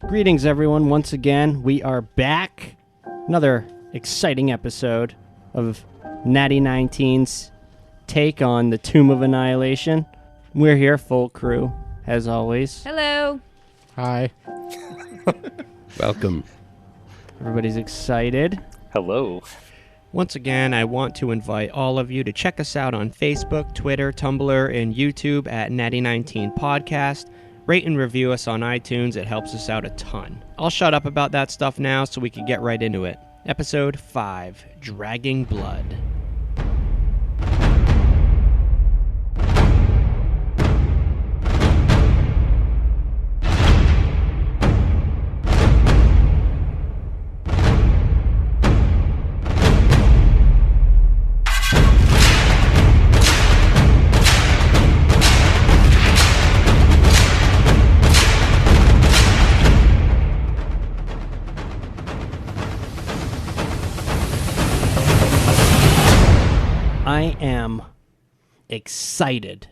Greetings, everyone. Once again, we are back. Another exciting episode of Natty 19's take on the Tomb of Annihilation. We're here, full crew, as always. Hello. Hi. Welcome. Everybody's excited. Hello. Once again, I want to invite all of you to check us out on Facebook, Twitter, Tumblr, and YouTube at Natty19 Podcast. Rate and review us on iTunes. It helps us out a ton. I'll shut up about that stuff now so we can get right into it. Episode 5, Dragging Blood. I am excited.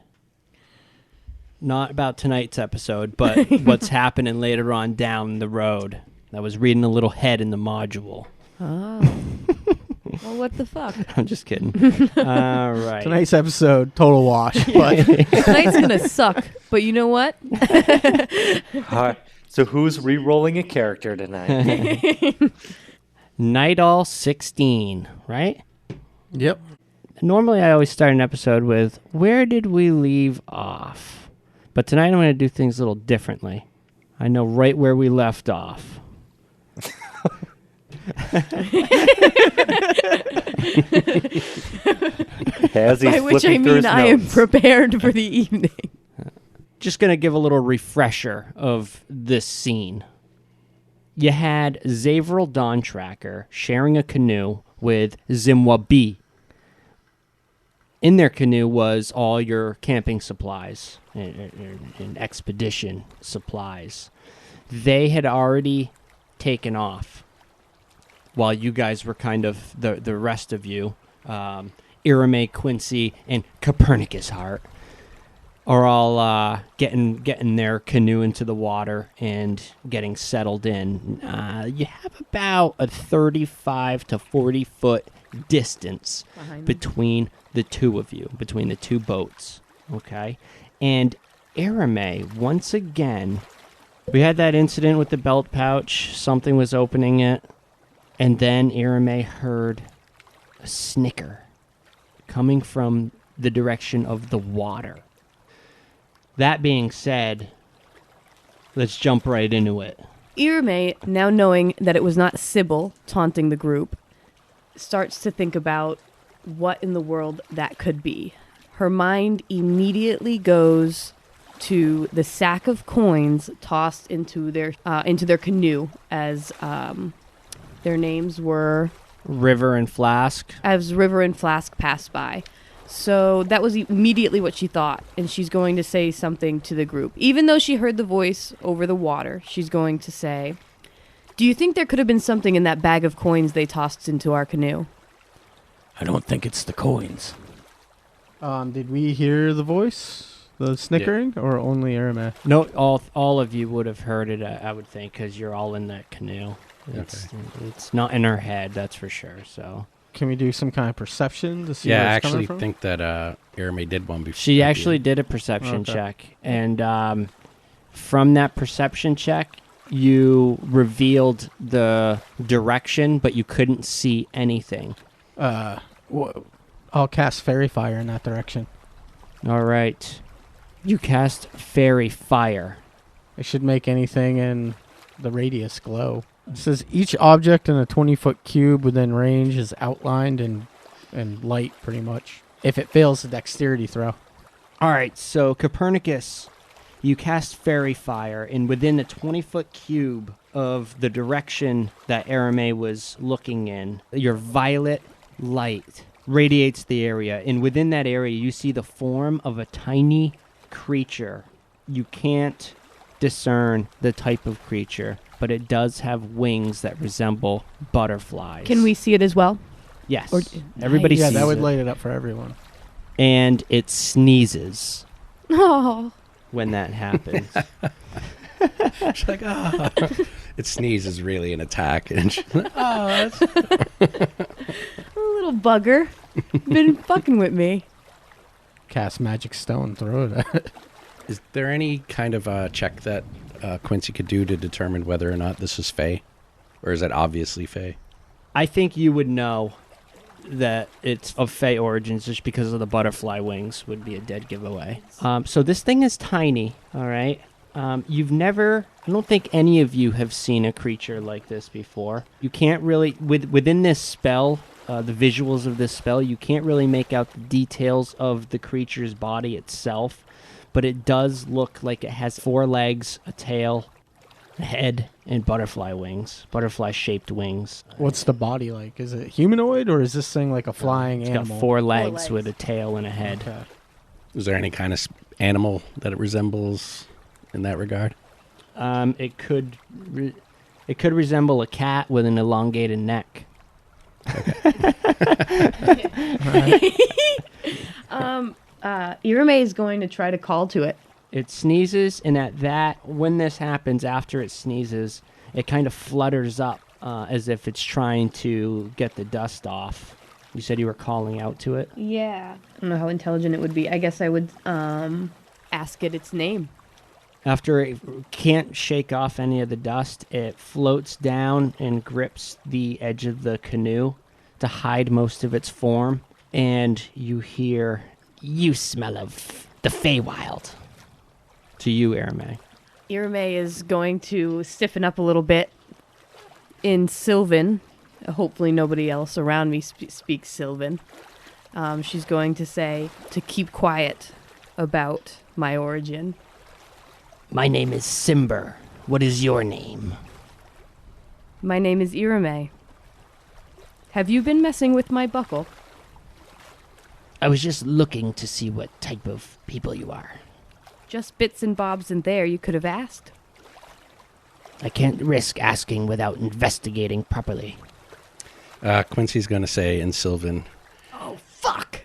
Not about tonight's episode, but what's happening later on down the road. I was reading a little head in the module. Oh. Well, what the fuck? I'm just kidding. All right. Tonight's episode, total wash. But Tonight's gonna suck, but you know what? So who's re-rolling a character tonight? Nightall 16, right? yep. Normally I always start an episode with, where did we leave off? But tonight I'm going to do things a little differently. I know right where we left off. As he's By which I flipping through mean his I am notes. prepared for the evening. Just going to give a little refresher of this scene. You had Zavril Dawntracker sharing a canoe with Zimwa B. In their canoe was all your camping supplies and expedition supplies. They had already taken off while you guys were kind of, the rest of you, Irame, Quincy, and Copernicus Hart, are all getting their canoe into the water and getting settled in. You have about a 35 to 40 foot distance between the two of you, between the two boats, okay? And Irame, once again, we had that incident with the belt pouch. Something was opening it, and then Irame heard a snicker coming from the direction of the water. That being said, let's jump right into it. Irame, now knowing that it was not Sybil taunting the group, starts to think about what in the world that could be. Her mind immediately goes to the sack of coins tossed into their canoe as their names were River and Flask. as River and Flask passed by. So that was immediately what she thought, and she's going to say something to the group. Even though she heard the voice over the water, she's going to say, "Do you think there could have been something in that bag of coins they tossed into our canoe?" I don't think it's the coins. Did we hear the voice, the snickering, or only Irma? No, all of you would have heard it, I would think, because you're all in that canoe. It's not in her head, that's for sure. So Can we do some kind of perception to see Yeah, I where it's coming actually from? think that Irame did one before. she actually did a perception check, and from that perception check, you revealed the direction, but you couldn't see anything. I'll cast Fairy Fire in that direction. All right. You cast Fairy Fire. It should make anything in the radius glow. It says each object in a 20-foot cube within range is outlined and light, pretty much. If it fails, a dexterity throw. All right, so Copernicus, you cast Fairy Fire, and within a 20-foot cube of the direction that Arame was looking in, your violet light radiates the area, and within that area you see the form of a tiny creature. You can't discern the type of creature, but it does have wings that resemble butterflies. Can we see it as well? Yes. Or- Everybody Yeah, sees that would it. light it up for everyone. And it sneezes Oh, when that happens. She's like, ah. It sneezes really an attack. And she's like, oh, that's... A little bugger. Been fucking with me. Cast magic stone, throw it at it. Is there any kind of check that Quincy could do to determine whether or not this is Fae? Or is that obviously Fae? I think you would know that it's of Fae origins just because of the butterfly wings would be a dead giveaway. So this thing is tiny, all right? You've never, I don't think any of you have seen a creature like this before. You can't really, within this spell, the visuals of this spell, you can't really make out the details of the creature's body itself, but it does look like it has 4 legs, a tail, a head, and butterfly wings, butterfly-shaped wings. What's the body like? Is it humanoid or is this thing like a flying It's animal? got 4 legs legs. with a tail and a head. Okay. Is there any kind of animal that it resembles in that regard? It could resemble a cat with an elongated neck. Irame is going to try to call to it. It sneezes, and when this happens, after it sneezes, it kind of flutters up as if it's trying to get the dust off. You said you were calling out to it? Yeah. I don't know how intelligent it would be. I guess I would ask it its name. After it can't shake off any of the dust, it floats down and grips the edge of the canoe to hide most of its form, and you hear, "You smell of the Feywild." To you, Arame. Irame is going to stiffen up a little bit in Sylvan. Hopefully nobody else around me speaks Sylvan. She's going to say to keep quiet about my origin. My name is Simber. What is your name? My name is Irame. Have you been messing with my buckle? I was just looking to see what type of people you are. Just bits and bobs in there you could have asked. I can't risk asking without investigating properly. Quincy's going to say in Sylvan, Oh, fuck!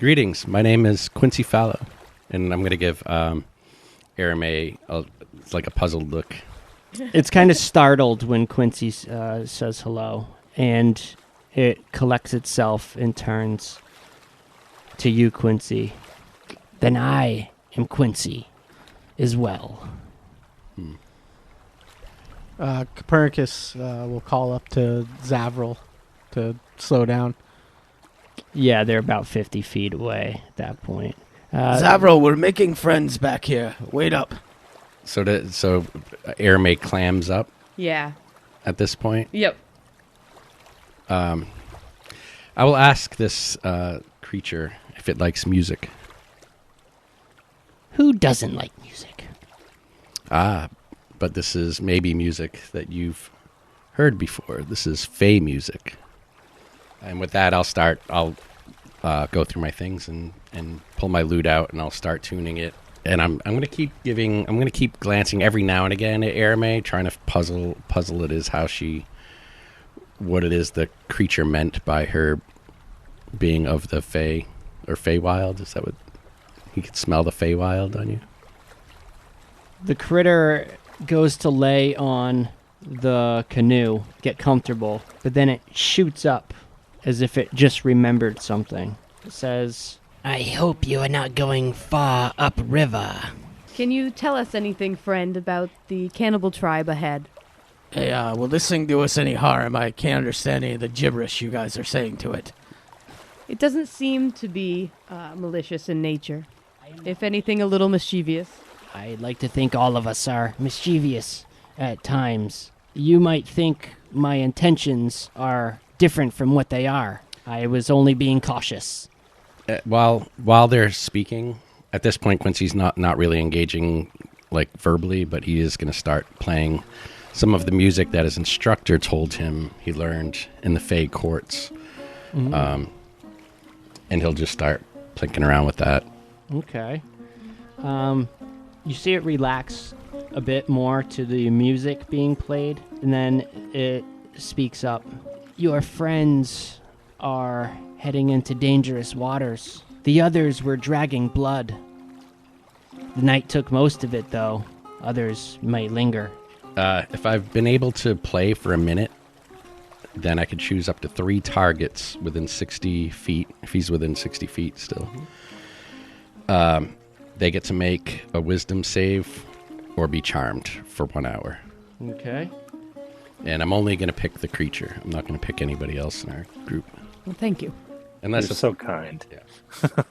greetings, my name is Quincy Fallow. And I'm going to give Arame it's like a puzzled look. It's kind of startled when Quincy says hello, and it collects itself and turns to you, Quincy. Then I am Quincy as well. Copernicus will call up to Zavril to slow down. Yeah, they're about 50 feet away at that point. Zavril, we're making friends back here. Wait up. So Arame clams up Yeah. at this point. Yep. I will ask this creature if it likes music. Who doesn't like music? But this is maybe music that you've heard before. This is Fae music. And with that, I'll go through my things and pull my lute out, and I'll start tuning it. And I'm gonna keep glancing every now and again at Arame, trying to puzzle it is what it is the creature meant by her being of the Fae or Feywild. Is that what he could smell the Feywild on you? The critter goes to lay on the canoe, get comfortable, but then it shoots up as if it just remembered something. It says, I hope you are not going far upriver. Can you tell us anything, friend, about the cannibal tribe ahead? Hey, will this thing do us any harm? I can't understand any of the gibberish you guys are saying to it. It doesn't seem to be malicious in nature. If anything, a little mischievous. I'd like to think all of us are mischievous at times. You might think my intentions are different from what they are. I was only being cautious. While they're speaking, at this point, Quincy's not really engaging like verbally, but he is going to start playing some of the music that his instructor told him he learned in the Fae courts. And he'll just start plinking around with that. Okay. You see it relax a bit more to the music being played, and then it speaks up. Your friends are heading into dangerous waters. The others were dragging blood. The night took most of it, though. Others might linger. If I've been able to play for a minute, then I could choose up to 3 targets within 60 feet, if he's within 60 feet still. They get to make a wisdom save or be charmed for 1 hour. Okay. And I'm only going to pick the creature. I'm not going to pick anybody else in our group. Well, thank you. Unless You're so kind. Yeah.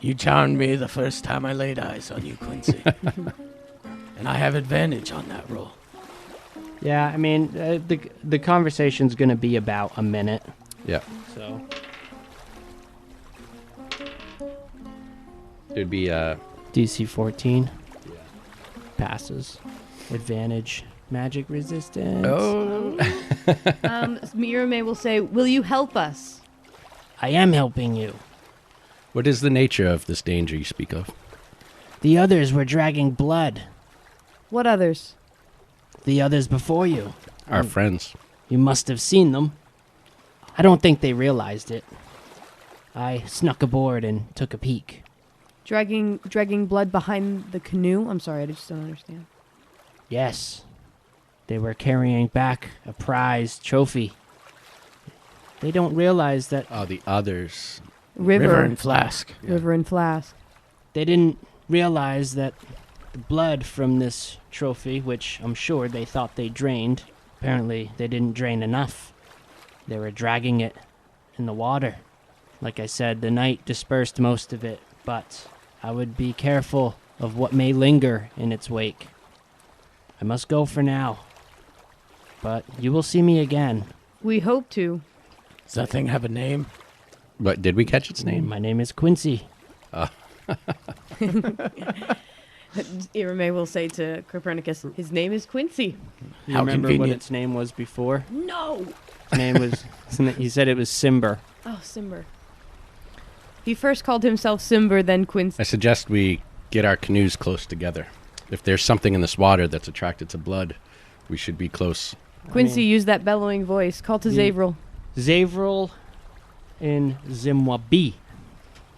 You charmed me the first time I laid eyes on you, Quincy. And I have advantage on that roll. Yeah, I mean, the conversation's going to be about a minute, Yeah. so... It'd be DC 14. Passes. Advantage. Magic resistance. Oh. Mirame will say, will you help us? I am helping you. What is the nature of this danger you speak of? The others were dragging blood. What others? The others before you. Our friends. You must have seen them. I don't think they realized it. I snuck aboard and took a peek. Dragging blood behind the canoe? I'm sorry, I just don't understand. Yes. They were carrying back a prize trophy. They don't realize that Oh, the others. River and Flask. Yeah. River and Flask. they didn't realize that the blood from this trophy, which I'm sure they thought they drained, apparently they didn't drain enough. They were dragging it in the water. Like I said, the night dispersed most of it, but I would be careful of what may linger in its wake. I must go for now, but you will see me again. We hope to. Does that thing have a name? But did we catch its name? My name is Quincy. Irame will say to Copernicus, his name is Quincy. You How remember what convenient. its name was before? No! Its name was, he said it was Simber. Oh, Simber. He first called himself Simber, then Quincy. I suggest we get our canoes close together. If there's something in this water that's attracted to blood, we should be close. Quincy used that bellowing voice. Call to Yeah. Zavril. Zavril and Zimwabi.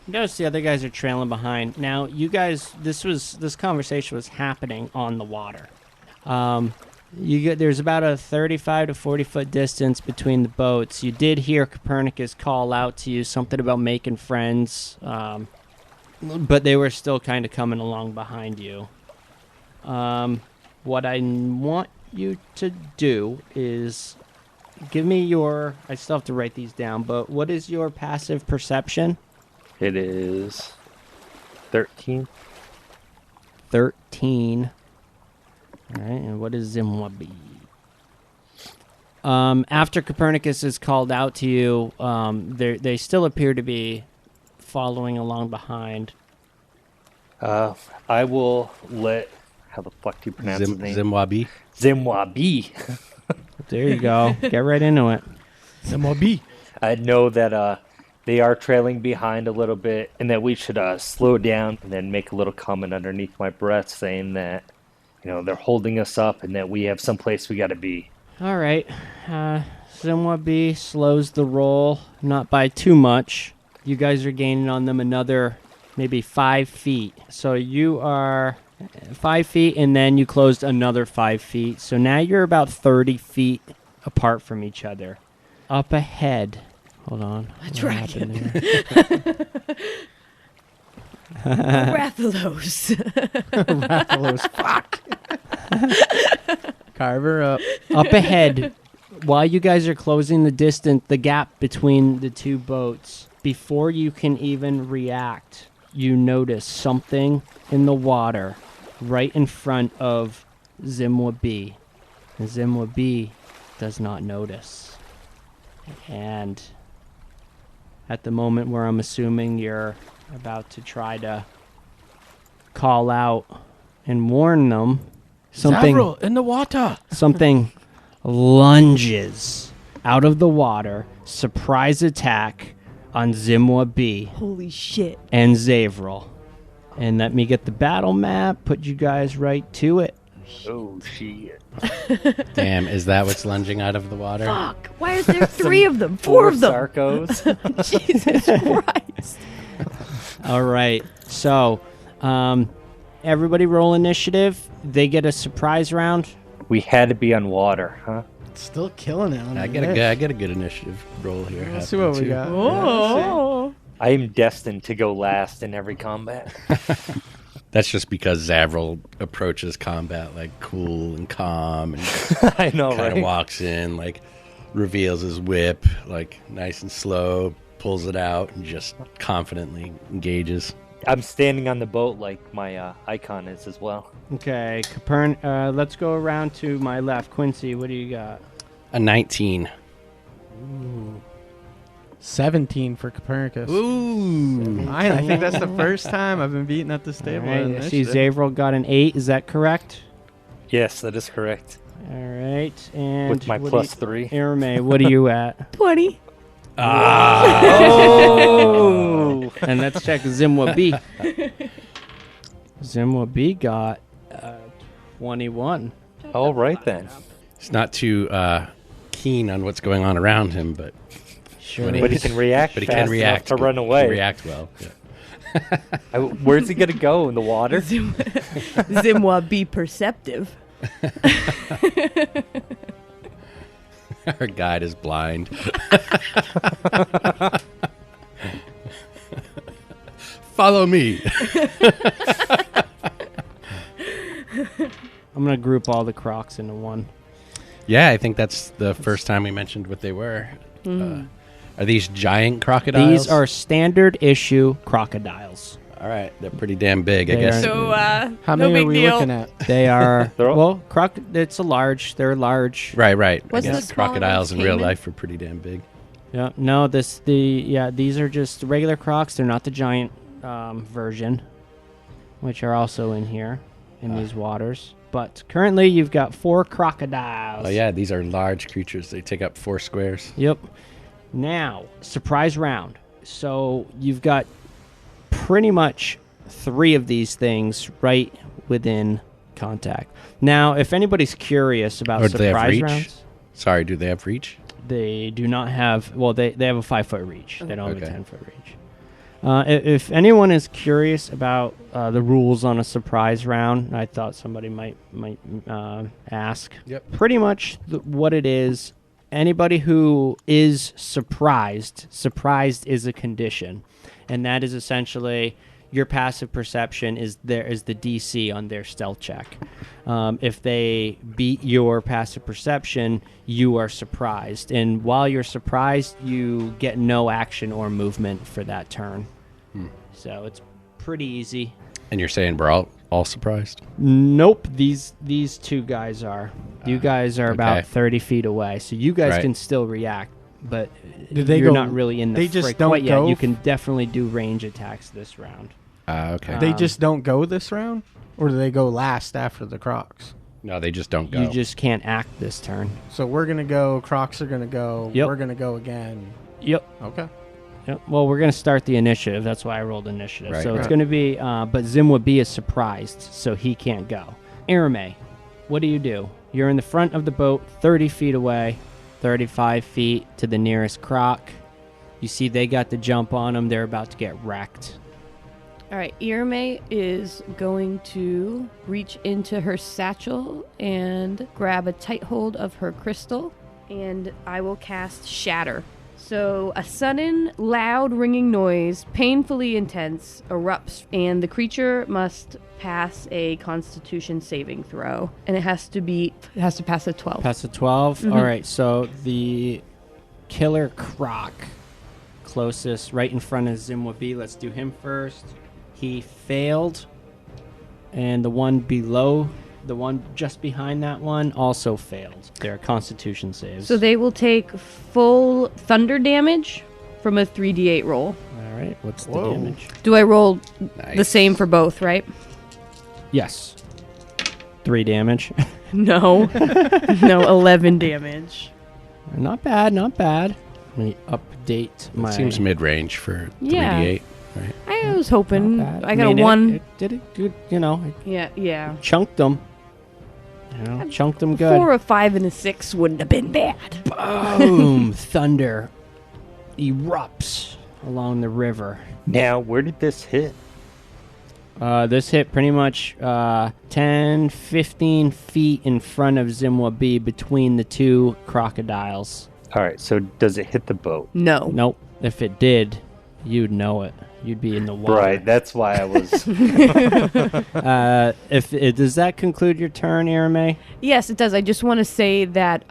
You notice the other guys are trailing behind. Now, you guys, this conversation was happening on the water. There's about a 35 to 40 foot distance between the boats. You did hear Copernicus call out to you something about making friends, but they were still kind of coming along behind you. What I want you to do is give me your... I still have to write these down, but what is your passive perception? It is 13. 13. All right, and what is Zimwabi? After Copernicus is called out to you, they still appear to be following along behind. I will let... How the fuck do you pronounce his name? Zimwabi. Zimwabi. There you go. Get right into it. Zimwabi. I know that they are trailing behind a little bit and that we should slow down and then make a little comment underneath my breath saying that, they're holding us up and that we have someplace we got to be. All right. Zimwabi slows the roll, not by too much. You guys are gaining on them another maybe 5 feet. So you are 5 feet, and then you closed another 5 feet. So now you're about 30 feet apart from each other. Up ahead. Hold on. A What dragon. happened there? Rathalos. Rathalos. Fuck. Carve her up. Up ahead, while you guys are closing the gap between the two boats, before you can even react, you notice something in the water right in front of Zimwabi. And Zimwabi does not notice. And at the moment where I'm assuming you're about to try to call out and warn them, Zavril, in the water. something lunges out of the water, surprise attack on Zimwabi Holy shit. and Zavril. And let me get the battle map, put you guys right to it. Oh, shit. Damn, is that what's lunging out of the water? Fuck. Why is there 3 of them? 4 of them. Sarcos. Jesus Christ. All right. So, everybody roll initiative. They get a surprise round. We had to be on water, huh? Still killing it. On I the get fish. I get a good initiative roll here. Let's see happening what we too. got. Oh. I am destined to go last in every combat. That's just because Zavril approaches combat like cool and calm and I know, kind of right? walks in, like reveals his whip, like nice and slow, pulls it out, and just confidently engages. I'm standing on the boat like my icon is as well. Okay, let's go around to my left. Quincy, what do you got? A 19. 17 for Copernicus. Ooh. I think that's the first time I've been beaten at this All table. right, in I see initiative. Zavril got an 8. Is that correct? Yes, that is correct. All right, and With my what plus do you, 3. Erme, what are you at? 20. Oh! And let's check Zimwa B. Zimwa B got 21. All right then. He's not too keen on what's going on around him, but Sure. But But he can react but he fast can react enough to run away. React well. Yeah. Where's he going to go? In the water? Zimwa, be perceptive. Our guide is blind. Follow me. I'm going to group all the crocs into one. Yeah, I think that's the first time we mentioned what they were. Are these giant crocodiles? These are standard issue crocodiles. All right. They're pretty damn big, I They guess. are- So, How no many big are we deal. looking at? They are, They're all- well, it's a large. They're large. Right. I What's guess the smaller crocodiles in ones, real caiman? life are pretty damn big. Yeah, no, these are just regular crocs. They're not the giant version, which are also in here in these waters. But currently, you've got 4 crocodiles. Oh, yeah. These are large creatures. They take up 4 squares. Yep. Now, surprise round. So you've got pretty much 3 of these things right within contact. Now, if anybody's curious about Or do they have surprise reach? rounds, Sorry, do they have reach? they do not have. Well, they have a 5-foot reach. They don't have a Okay. 10-foot reach. If anyone is curious about the rules on a surprise round, I thought somebody might ask. Yep. Pretty much what it is. Anybody who is surprised is a condition, and that is essentially your passive perception is the DC on their stealth check. If they beat your passive perception, you are surprised, and while you're surprised, you get no action or movement for that turn. So it's pretty easy. And you're saying we're all surprised? Nope, these 2 guys are. You guys are okay. about 30 feet away, so you guys Right. can still react, but Do they you're go- not really in the they just fray don't quite yet. go You can definitely do range attacks this round. Okay. They just don't go this round? Or do they go last after the Crocs? No, they just don't go. You just can't act this turn. So we're going to go, Crocs are going to go, Yep. we're going to go again. Yep. Okay. Yep. Well, we're going to start the initiative. That's why I rolled initiative. Right, So it's right. going to be, but Zimwa B is surprised, so he can't go. Erme, what do? You're in the front of the boat, 30 feet away, 35 feet to the nearest croc. You see they got the jump on them. They're about to get wrecked. All right, Irme is going to reach into her satchel and grab a tight hold of her crystal, and I will cast Shatter. So a sudden, loud ringing noise, painfully intense, erupts, and the creature must pass a Constitution saving throw, and it has to pass a 12. Pass a 12. All right, so the killer croc closest, right in front of Zimwa B. Let's do him first. He failed, and the one below, the one just behind that one, also failed. Their Constitution saves. So they will take full thunder damage from a 3d8 roll. All right, what's the Whoa. damage? Do I roll Nice. the same for both, right? Yes. 3 damage. No. No, 11 damage. Not bad, not bad. Let me update my... It seems mid-range for Yeah. 3d8, right? I was hoping. Not bad. I got mean, a 1. It did it good, you know. It Yeah. chunked them. You know, chunked them good. 4, a 5, and a 6 wouldn't have been bad. Boom! Thunder erupts along the river. Now, where did this hit? This hit pretty much 10, 15 feet in front of Zimwa B between the two crocodiles. All right, so does it hit the boat? No. Nope. If it did, you'd know it. You'd be in the water. Right, that's why I was... Does that conclude your turn, Arame? Yes, it does. I just want to say that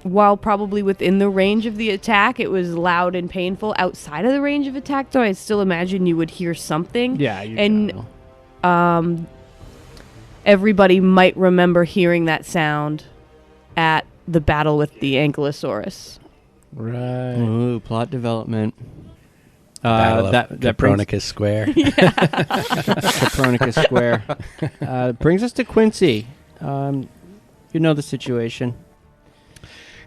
while probably within the range of the attack, it was loud and painful outside of the range of attack, so I still imagine you would hear something. Yeah, you And know. Everybody might remember hearing that sound at the battle with the Ankylosaurus. Right. Ooh, plot development. Battle of that brings Copernicus Square. Copernicus Square. Brings us to Quincy. You know the situation.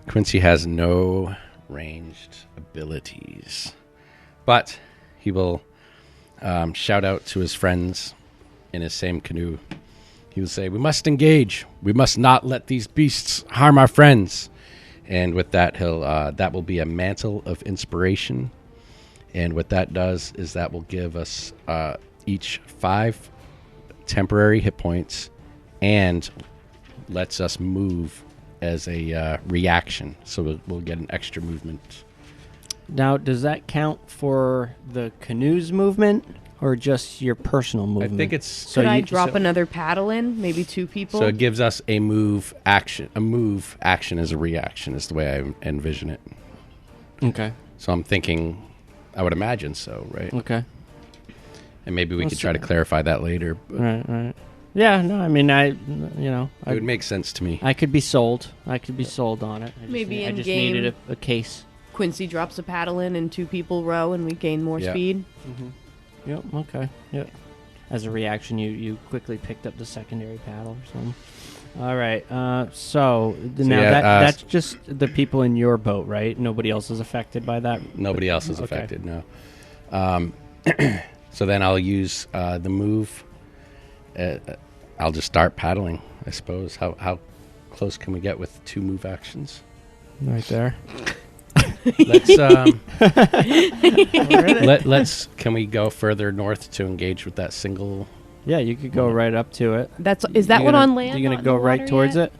Quincy has no ranged abilities, but he will shout out to his friends in his same canoe. He will say, "We must engage. We must not let these beasts harm our friends." And with that, that will be a mantle of inspiration. And what that does is that will give us each 5 temporary hit points and lets us move as a reaction. So we'll get an extra movement. Now, does that count for the canoe's movement or just your personal movement? I think it's... So Could I drop another paddle in? Maybe 2 people? So it gives us a move action. A move action is a reaction is the way I envision it. Okay. So I'm thinking... I would imagine so, right? Okay. And maybe we could try to clarify that later. But Right. Yeah, no, I mean, it would make sense to me. I could be sold. I could be sold on it. Maybe I in just game- needed a case. Quincy drops a paddle in and 2 people row and we gain more Yeah. speed. Yep, okay. Yep. As a reaction, you quickly picked up the secondary paddle or something. All right. So now yeah, that's just the people in your boat, right? Nobody else is affected by that? Nobody else is Okay. affected, no. So then I'll use the move. I'll just start paddling, I suppose. How close can we get with 2 move actions? Right there. Let's can we go further north to engage with that single? Yeah, you could go right up to it. Is that You one gonna- on land? You're not going to in go the right water towards yet? it?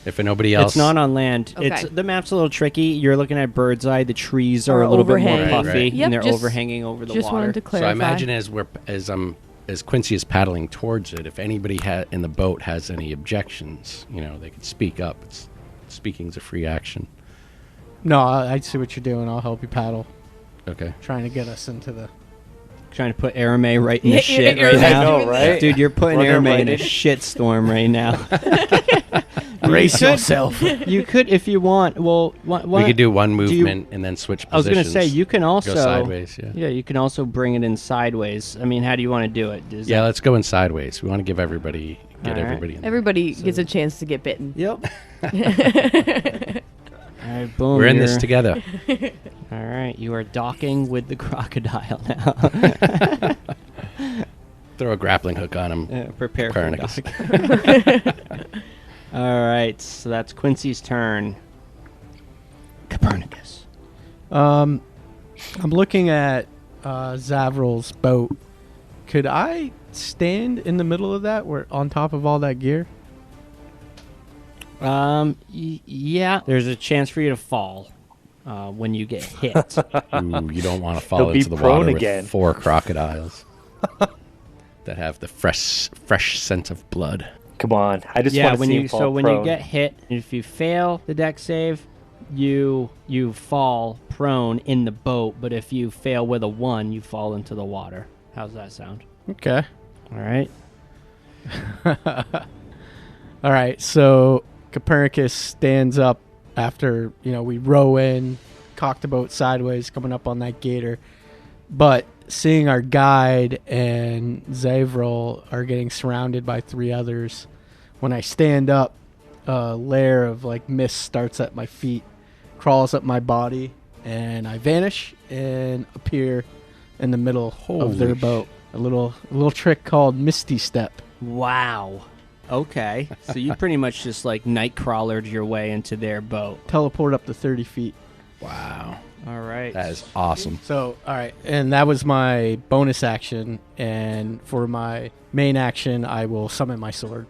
If nobody else, It's not on land. Okay. The map's a little tricky. You're looking at bird's eye. The trees are Or a little bit more overhang. puffy, Right. Yep, and they're just- overhanging over the Just water. wanted to So clarify. I imagine as Quincy is paddling towards it, if anybody in the boat has any objections, they could speak up. Speaking's a free action. No, I see what you're doing. I'll help you paddle. Okay. Trying to get us into the... Trying to put Arame right in the Yeah, shit you're right right. now. I know, right? Dude, you're putting Running Arame right in a in. shitstorm right now. Brace yourself. You could, if you want. Well, We could do one you- movement and then switch I was positions. going to say, you can also... go sideways, yeah. Yeah, you can also bring it in sideways. I mean, how do you want to do it? Is Yeah, that- let's go in sideways. We want to get All right. everybody in. Everybody gets a chance to get bitten. Yep. All right, boom. We're in this you're- together. All right, you are docking with the crocodile now. Throw a grappling hook on him. Prepare Copernicus. for dock. All right, so that's Quincy's turn. Copernicus. I'm looking at Zavril's boat. Could I stand in the middle of that, where on top of all that gear? Yeah, there's a chance for you to fall when you get hit. Ooh, you don't want to fall He'll be into the prone water again. with 4 crocodiles that have the fresh scent of blood. Come on. I just Yeah, want to when see you him fall when prone. you get hit, if you fail the deck save, you fall prone in the boat. But if you fail with a 1, you fall into the water. How's that sound? Okay. All right. All right, so Copernicus stands up after, we row in, cock the boat sideways, coming up on that gator. But seeing our guide and Zavril are getting surrounded by 3 others, when I stand up, a layer of mist starts at my feet, crawls up my body, and I vanish and appear in the middle of their Holy boat. A little trick called Misty Step. Wow. Okay. So you pretty much just nightcrawlered your way into their boat. Teleport up to 30 feet. Wow. All right. That is awesome. So, all right, and that was my bonus action, and for my main action, I will summon my sword,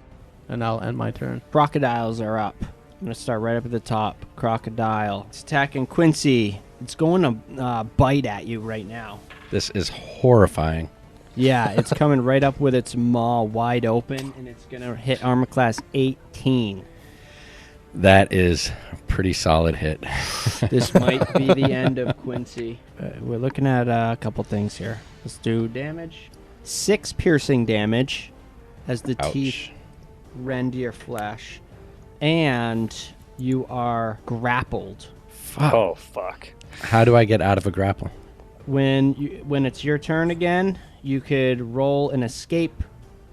and I'll end my turn. Crocodiles are up. I'm going to start right up at the top. Crocodile. It's attacking Quincy. It's going to bite at you right now. This is horrifying. Yeah, it's coming right up with its maw wide open, and it's going to hit armor class 18. That is a pretty solid hit. This might be the end of Quincy. We're looking at a couple things here. Let's do damage. 6 piercing damage as the Ouch. teeth rend your flesh. And you are grappled. Fuck. Oh, fuck. How do I get out of a grapple? When it's your turn again, you could roll an escape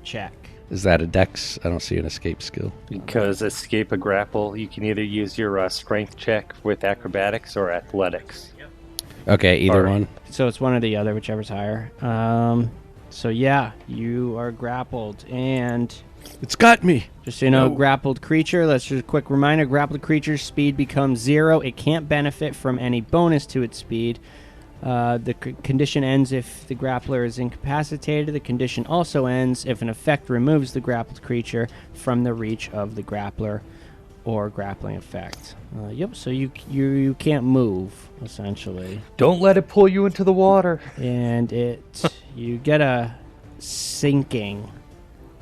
check. Is that a dex? I don't see an escape skill. Because escape a grapple, you can either use your strength check with acrobatics or athletics. Okay, either Alright. one. So it's one or the other, whichever's higher. So yeah, you are grappled, and It's got me. just so you know, No. grappled creature. Let's just a quick reminder: grappled creature's speed becomes 0. It can't benefit from any bonus to its speed. The condition ends if the grappler is incapacitated. The condition also ends if an effect removes the grappled creature from the reach of the grappler or grappling effect. Yep. So you can't move essentially, Don't let it pull you into the water. and you get a sinking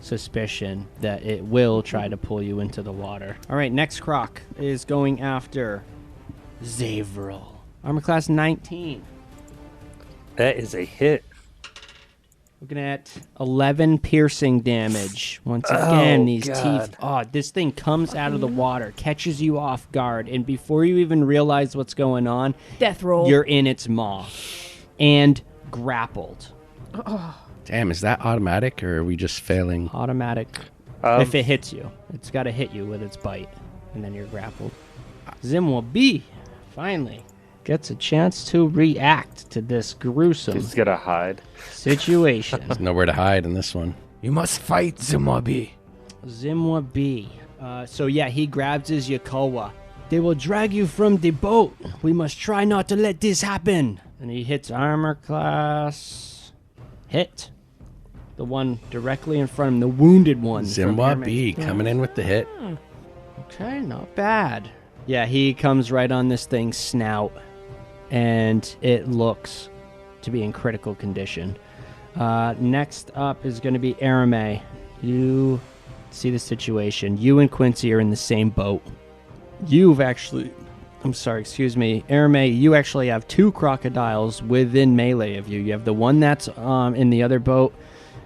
suspicion that it will try to pull you into the water. All right. Next croc is going after Zavril. Armor class 19. That is a hit. Looking at 11 piercing damage. Once again, Oh, these God. teeth. Oh, this thing comes out of the water, catches you off guard, and before you even realize what's going on, Death roll. you're in its maw and grappled. Damn, is that automatic or are we just failing? Automatic. If it hits you, it's got to hit you with its bite, and then you're grappled. Zimwa B finally gets a chance to react to this gruesome He's gonna hide. situation. There's nowhere to hide in this one. You must fight, Zumabi. Zimwa B. So yeah, he grabs his Yakowa. They will drag you from the boat. We must try not to let this happen. And he hits armor class. Hit. The one directly in front of him, the wounded one. from Zimwa Airman. B coming in with the hit. Okay, not bad. Yeah, he comes right on this thing's snout, and it looks to be in critical condition. Next up is going to be Arame. You see the situation. You and Quincy are in the same boat. Arame, you actually have 2 crocodiles within melee of you. You have the one that's in the other boat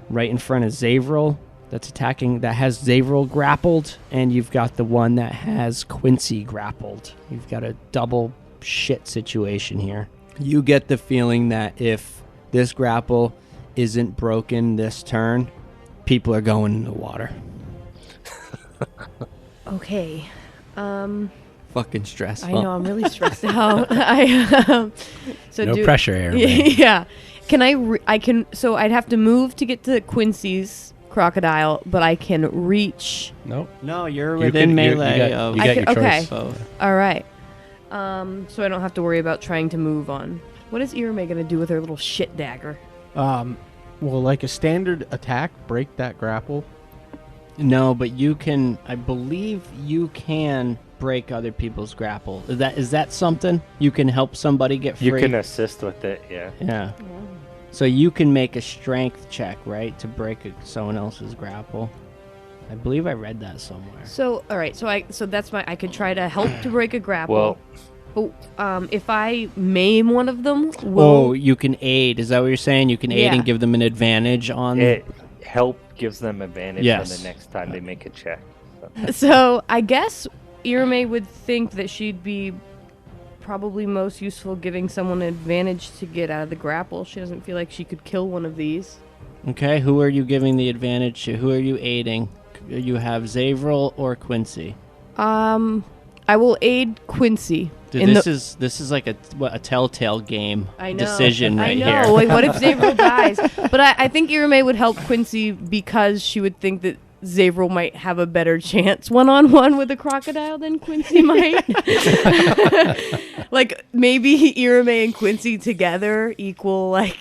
right in front of Zavril that's attacking, that has Zavril grappled, and you've got the one that has Quincy grappled. You've got a double shit situation here. You get the feeling that if this grapple isn't broken this turn, people are going in the water. Okay. Fucking stressful. I know, I'm really stressed out. So No pressure, Aaron. man. Yeah. Can so I'd have to move to get to Quincy's crocodile, but I can reach. Nope. No, you're You within can- you- melee you got- of you got your okay. choice. both. All right. So I don't have to worry about trying to move on. What is Irame gonna do with her little shit dagger? Well, like a standard attack, break that grapple. No, but you can. I believe you can break other people's grapple. Is that something you can help somebody get free? You can assist with it, yeah. Yeah. So you can make a strength check, right, to break someone else's grapple. I believe I read that somewhere. So all right. So that's I could try to help to break a grapple. Well, but if I maim one of them, Oh, you can aid. Is that what you're saying? You can aid Yeah. and give them an advantage on. it help gives them advantage Yes. on the next time they make a check. So I guess Irame would think that she'd be probably most useful giving someone an advantage to get out of the grapple. She doesn't feel like she could kill one of these. Okay, who are you giving the advantage to? Who are you aiding? You have Zavril or Quincy. I will aid Quincy. Dude, in this is like a telltale game I know. decision right I know. here. Like, what if Zavril dies? But I think Irame would help Quincy because she would think that Zavril might have a better chance one-on-one with a crocodile than Quincy might. Like, maybe Irame and Quincy together equal, like,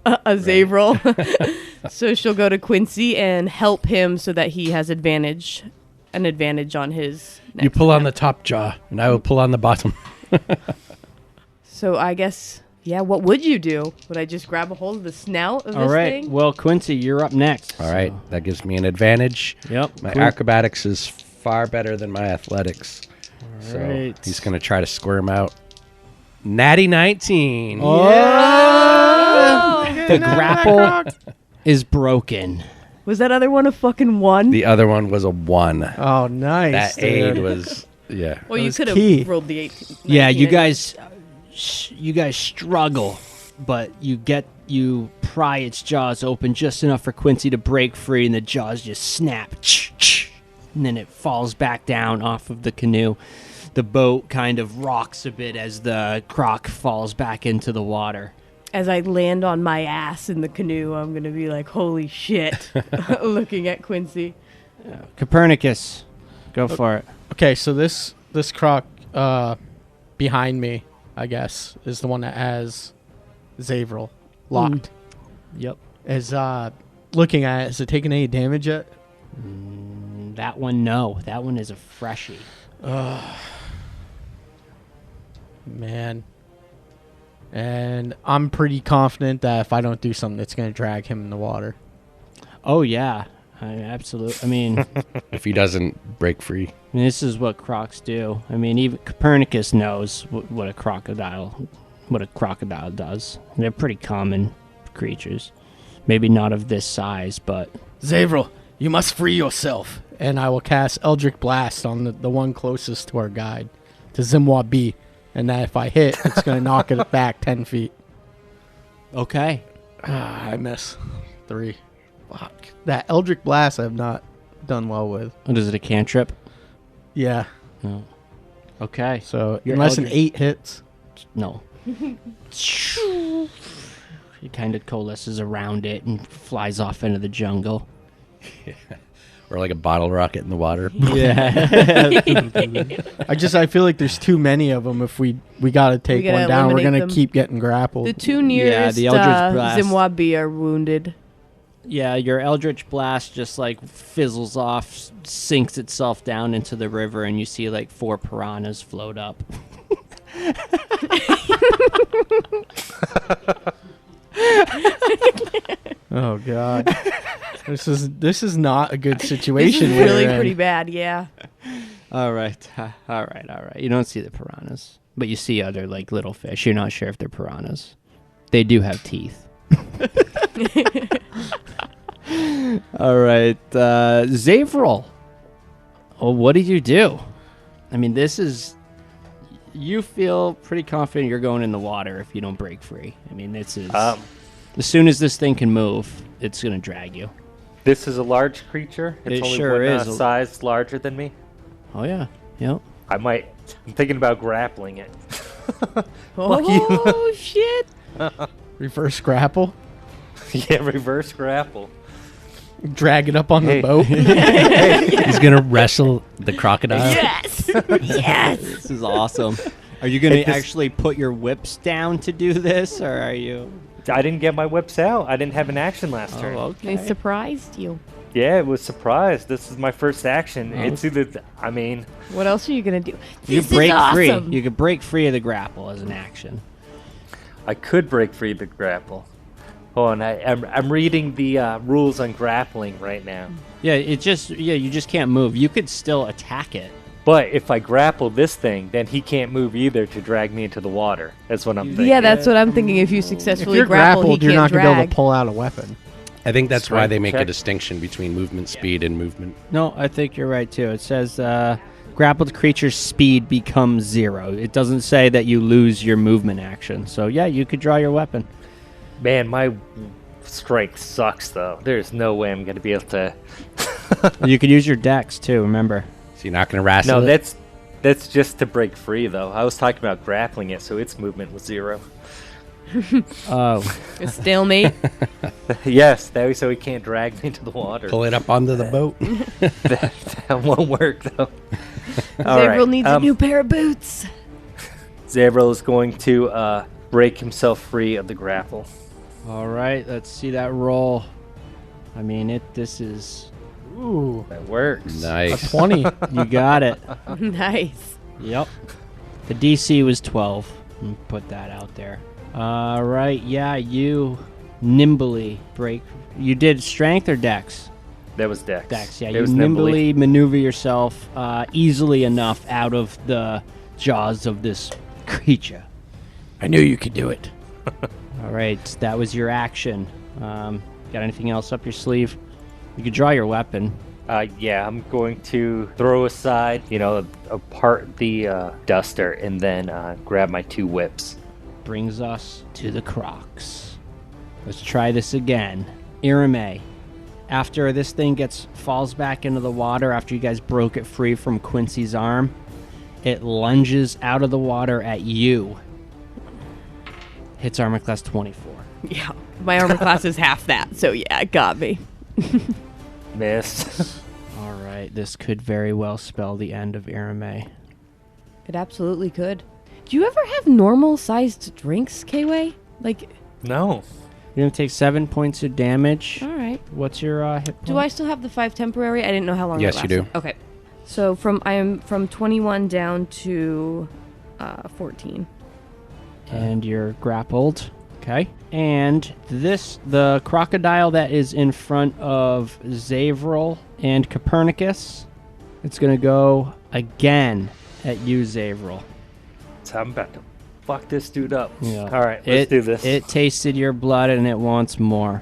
a Zavril. So she'll go to Quincy and help him so that he has an advantage on his next You pull on the attempt. top jaw, and I will pull on the bottom. So I guess, yeah, what would you do? Would I just grab a hold of the snout of All this right. thing? Well, Quincy, you're up next. All right, that gives me an advantage. Yep. My Cool. acrobatics is far better than my athletics. So right. he's going to try to squirm out. Natty 19. Oh! The grapple is broken. Was that other one a fucking 1? The other one was a 1. Oh, nice. That aid dude. was, yeah. Well, you was could key. have rolled the 18. Yeah, 19 you anyway. guys struggle, but you pry its jaws open just enough for Quincy to break free, and the jaws just snap, and then it falls back down off of the canoe. The boat kind of rocks a bit as the croc falls back into the water. As I land on my ass in the canoe, I'm going to be like, holy shit, looking at Quincy. Copernicus, go for it. Okay, so this croc behind me, I guess, is the one that has Zavril locked. Yep. Is looking at it. Is it taking any damage yet? That one, no. That one is a freshie. Man. And I'm pretty confident that if I don't do something, it's going to drag him in the water. Oh, yeah. Absolutely. I mean, If he doesn't break free. this is what crocs do. I mean, even Copernicus knows what a crocodile does. They're pretty common creatures. Maybe not of this size, but Zavril, you must free yourself. And I will cast Eldritch Blast on the one closest to our guide, to Zimwa B. And that if I hit, it's going to knock it back 10 feet. okay. I miss 3. Fuck. That Eldritch Blast I have not done well with. What is it, a cantrip? Yeah. No. Okay. So Your unless an Eldritch- 8 hits. No. It kind of coalesces around it and flies off into the jungle. Or like a bottle rocket in the water. Yeah. I feel like there's too many of them. If we got to take gotta one down, we're eliminate going them. to keep getting grappled. The 2 nearest the Eldritch Blast. Zimwabi are wounded. Yeah, your Eldritch Blast just like fizzles off, sinks itself down into the river, and you see like 4 piranhas float up. Oh God. This is not a good situation. This is we're really in. pretty bad, yeah. All right. You don't see the piranhas, but you see other like little fish. You're not sure if they're piranhas. They do have teeth. All right, Zavril. Oh, what did you do? I mean, you feel pretty confident you're going in the water if you don't break free. I mean, this is as soon as this thing can move, it's gonna drag you. This is a large creature. It's It only sure one is. size larger than me. Oh yeah, yep. I'm thinking about grappling it. Oh, shit. Reverse grapple. Yeah, reverse grapple. Drag it up on Hey. the boat. He's going to wrestle the crocodile. Yes. Yes. This is awesome. Are you gonna It just- actually put your whips down to do this, or are you? I didn't get my whips out. I didn't have an action last turn. okay. They surprised you. Yeah, it was surprised. This is my first action. Oh. It's either, I mean, What else are you going to do? You This is break free. awesome. You could break free of the grapple as an action. I could break free the grapple. Hold on, I'm reading the rules on grappling right now. Yeah, you just can't move. You could still attack it. But if I grapple this thing, then he can't move either to drag me into the water. That's what I'm thinking. Yeah, that's what I'm thinking. If you If successfully you're grapple, grappled, he you're can't not going to be able drag. to pull out a weapon. I think that's why Strength they make a check. distinction between movement speed and movement. No, I think you're right too. It says grappled creature's speed becomes 0. It doesn't say that you lose your movement action. So yeah, you could draw your weapon. Man, my strength sucks, though. There's no way I'm going to be able to... You could use your dex too. Remember. So you're not going to wrestle No, it? that's just to break free, though. I was talking about grappling it, so its movement was 0. Oh, A stalemate. Yes, that way so he can't drag me into the water. Pull it up onto the boat. That won't work though. Zavril needs a new pair of boots. Zavril is going to break himself free of the grapple. all right. Let's see that roll. I mean, this is. Ooh, That works. a Nice. 20. You got it. Nice. Yep. The DC was 12. Put that out there. All right. Yeah, you nimbly break. You did strength or dex? That was Dex. Dex, yeah. It You was nimbly maneuver yourself easily enough out of the jaws of this creature. I knew you could do it. All right. That was your action. Got anything else up your sleeve? You could draw your weapon. Yeah, I'm going to throw aside, apart the duster and then grab my 2 whips. Brings us to the Crocs. Let's try this again. Irame, after this thing falls back into the water, after you guys broke it free from Quincy's arm, it lunges out of the water at you. Hits armor class 24. Yeah. My armor class is half that, so yeah, it got me. Miss. All right, this could very well spell the end of Irame. It absolutely could. Do you ever have normal-sized drinks, K-Way? Like, No. You're going to take 7 points of damage. all right. What's your hit point? Do I still have the 5 temporary? I didn't know how long Yes, it you lasted. do. Okay. So I am from 21 down to 14. And you're grappled. Okay. And the crocodile that is in front of Zavril and Copernicus, it's going to go again at you, Zavril. So I'm about to fuck this dude up. Yeah. All right, let's do this. It tasted your blood and it wants more.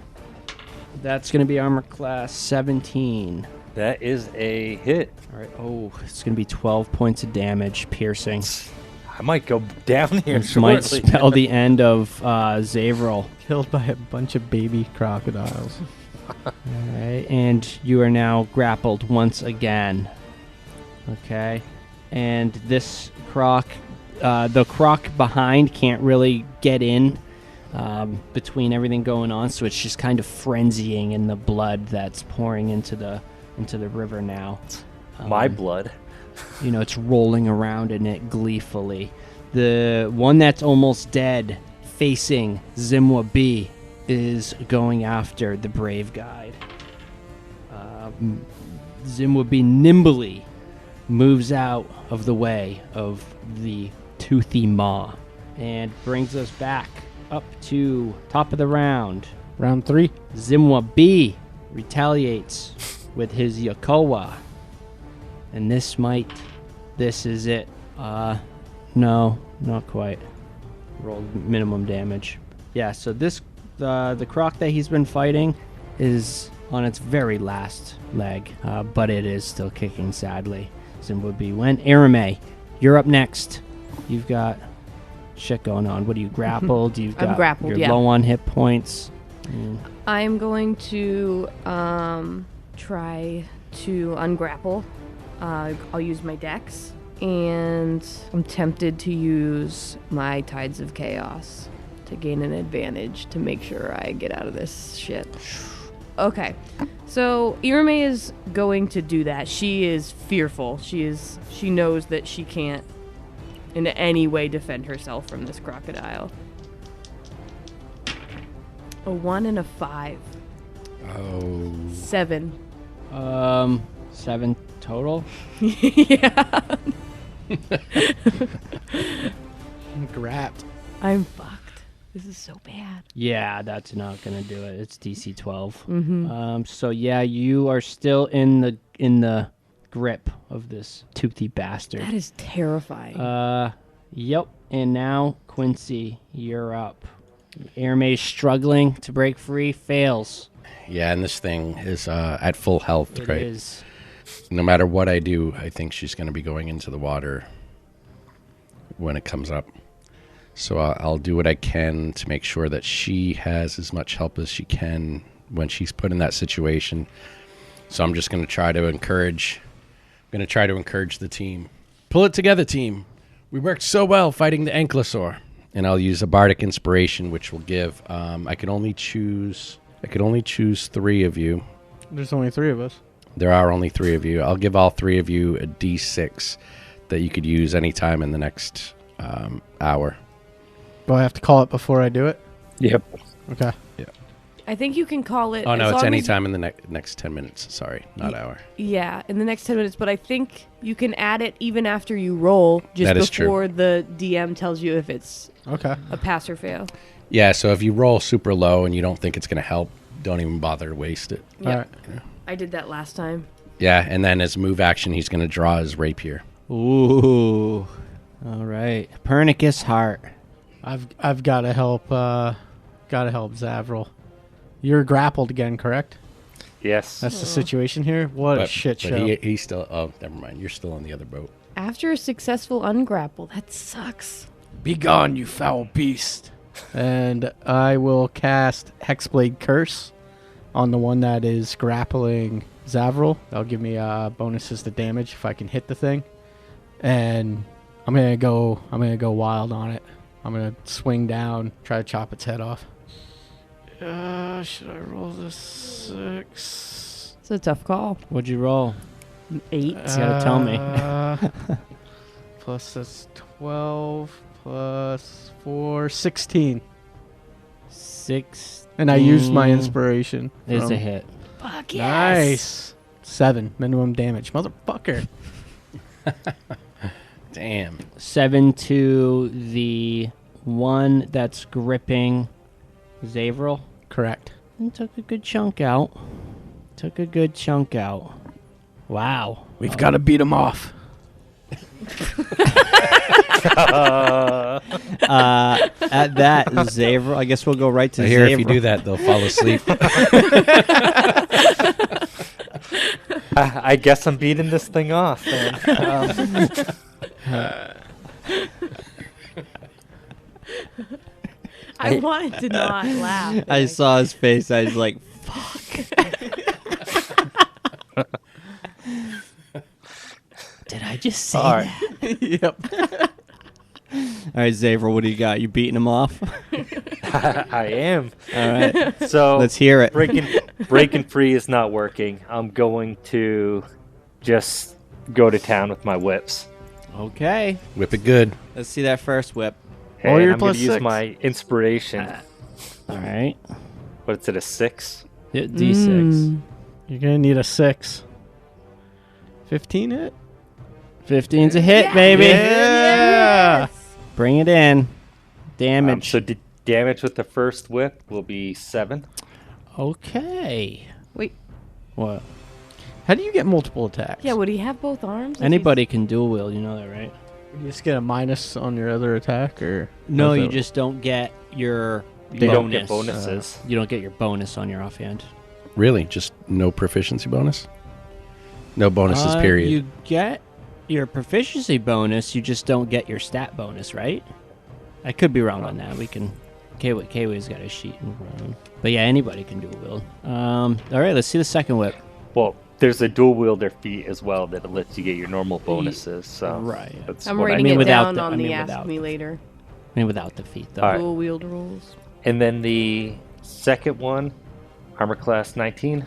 That's going to be armor class 17. That is a hit. All right. Oh, it's going to be 12 points of damage, piercing. I might go down here Which might shortly. spell the end of Zavril. Killed by a bunch of baby crocodiles. All right, and you are now grappled once again. Okay, and this the croc behind can't really get in between everything going on, so it's just kind of frenzying in the blood that's pouring into the river now. My blood. It's rolling around in it gleefully. The one that's almost dead, facing Zimwa B, is going after the brave guide. Zimwa B nimbly moves out of the way of the toothy maw and brings us back up to top of the round. Round 3. Zimwa B retaliates with his Yokowa. And this is it. No, not quite. Rolled minimum damage. Yeah, so the croc that he's been fighting is on its very last leg, but it is still kicking sadly. Zimwa B went. Irame, you're up next. You've got shit going on. What are you, grappled? I'm grappled, You're yeah. low on hit points. I'm going to try to ungrapple. I'll use my dex, and I'm tempted to use my Tides of Chaos to gain an advantage to make sure I get out of this shit. Okay, so Irame is going to do that. She is fearful. She knows that she can't in any way defend herself from this crocodile. A 1 and a 5. Oh. 7. 7 total. Yeah. Grabbed. I'm fucked. This is so bad. Yeah, that's not gonna do it. It's DC 12. Mm-hmm. So yeah, you are still in the grip of this toothy bastard. That is terrifying. Yep. And now Quincy, you're up. Airmay's struggling to break free, fails. Yeah, and this thing is at full health, It right? is. No matter what I do, I think she's going to be going into the water when it comes up. So I'll do what I can to make sure that she has as much help as she can when she's put in that situation. So I'm just going to try to encourage the team. Pull it together, team. We worked so well fighting the Ankylosaur. and I'll use a bardic inspiration, which will give. I can only choose 3 of you. There's only 3 of us. There are only 3 of you. I'll give all 3 of you a D6 that you could use anytime in the next hour. Do I have to call it before I do it? Yep. Okay. I think you can call it. Oh no, as it's long any as- time in the next 10 minutes. Sorry, not hour. Yeah, in the next 10 minutes. But I think you can add it even after you roll, just That is true. before the DM tells you if it's Okay. a pass or fail. Yeah, so if you roll super low and you don't think it's going to help, don't even bother to waste it. Yep. All right. I did that last time. Yeah, and then as move action, he's going to draw his rapier. Ooh. All right. Pernicus Heart. I've got to help. Zavril. You're grappled again, correct? Yes. That's the situation here. What a shit show. He's still. Oh, never mind. You're still on the other boat. After a successful ungrapple, that sucks. Be gone, you foul beast. And I will cast Hexblade Curse on the one that is grappling Zavril. That'll give me bonuses to damage if I can hit the thing. And I'm gonna go wild on it. I'm gonna swing down, try to chop its head off. Should I roll this 6? It's a tough call. What'd you roll? 8. You gotta tell me. Plus that's 12 plus 4, 16. 6 And I used my inspiration. is from- a hit. Fuck Nice. 7 minimum damage, motherfucker. Damn. 7 to the one that's gripping Zavril. Correct. And took a good chunk out. Wow. We've got to beat him off. At that, Zavril, I guess we'll go right to I hear Zavril. if you do that, they'll fall asleep. I guess I'm beating this thing off, man. I wanted to not laugh. I saw his face. I was like, fuck. Did I just say All right. that? Yep. All right, Zavril, what do you got? You beating him off? I am. All right. So Let's hear it. breaking free is not working. I'm going to just go to town with my whips. Okay. Whip it good. Let's see that first whip. Oh, And you're I'm going to plus use 6. my inspiration. All right. But it's at a 6. Hit D6. You're going to need a 6. 15 hit? 15's a hit, baby. Yeah. Bring it in. Damage. So damage with the first whip will be 7. Okay. Wait. What? How do you get multiple attacks? Yeah, would he have both arms? if Anybody can dual wield. You know that, right? You just get a minus on your other attack, or No, how's you that- just don't get your They don't get bonus. bonuses. You don't get your bonus on your offhand. Really? Just no proficiency bonus? No bonuses, period. You get your proficiency bonus. You just don't get your stat bonus, right? I could be wrong on that. We can. Kway's got a sheet in front of him. But yeah, anybody can dual wield. All right, let's see the second whip. Well, there's a dual wielder feat as well that lets you get your normal bonuses. So Right. that's I'm what I writing mean it without down the- on I the mean Ask without. Me Later. I mean, without the feat, though. All right. Dual wield rules. And then the second one, armor class 19.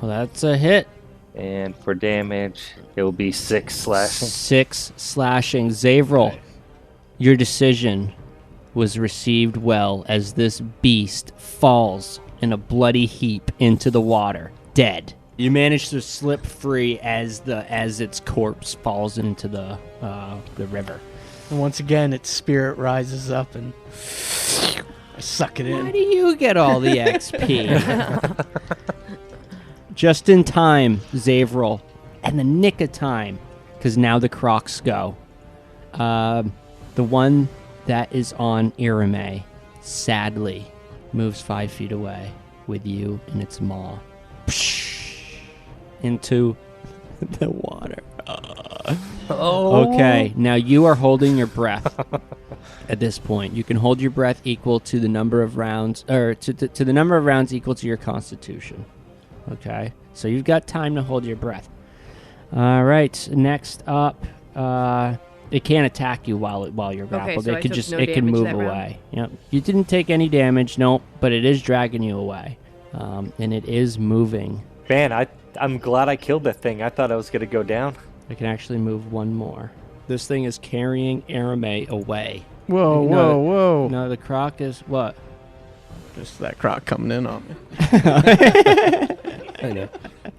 Well, that's a hit. And for damage, it will be 6 slashing. 6 slashing. Zavril, your decision was received well as this beast falls in a bloody heap into the water, dead. You manage to slip free as its corpse falls into the river. And once again, its spirit rises up and I suck it Why in. do you get all the XP? Just in time, Zavril, and the nick of time, because now the Crocs go. The one that is on Irame, sadly, moves 5 feet away with you in its maw. Into the water. Okay, now you are holding your breath at this point. You can hold your breath equal to the number of rounds, or to the number of rounds equal to your constitution. Okay, so you've got time to hold your breath. All right, next up, It can't attack you while you're grappled. so I it could took just no it can damage move that round? away. Yep. You didn't take any damage, nope, but it is dragging you away. And it is moving. Man, I'm glad I killed that thing. I thought I was gonna go down. I can actually move one more. This thing is carrying Arame away. Whoa, You whoa, know, whoa. No, the croc is what? Just that croc coming in on me. I know.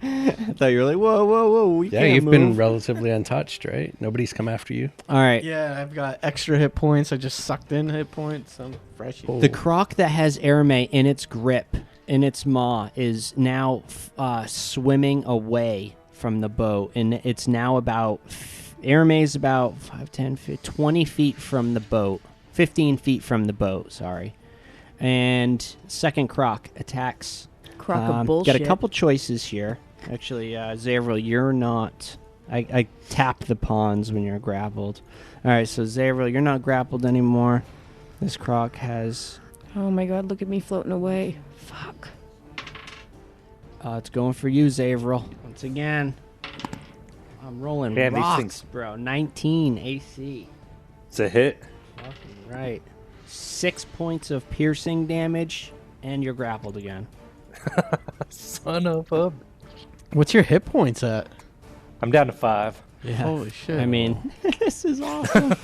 I thought you were like, whoa, we Yeah, can't you've move. been relatively untouched, right? Nobody's come after you. All right. Yeah, I've got extra hit points. I just sucked in hit points. I'm fresh. The croc that has Arame in its grip, in its maw, is now swimming away from the boat, and it's now about Arame is about 5, 10, 20 feet from the boat, 15 feet from the boat. Sorry, and second croc attacks. Crock of bullshit. Got a couple choices here. Actually, Zavril, you're not. I tap the pawns when you're grappled. All right, so Zavril, you're not grappled anymore. This croc has. Oh my god, look at me floating away. Fuck. It's going for you, Zavril. Once again, I'm rolling Man, these rocks, things- bro. 19 AC. It's a hit. Fucking right. 6 points of piercing damage, and you're grappled again. Son of a. What's your hit points at? I'm down to 5. Yeah. Holy shit. I mean, this is awesome.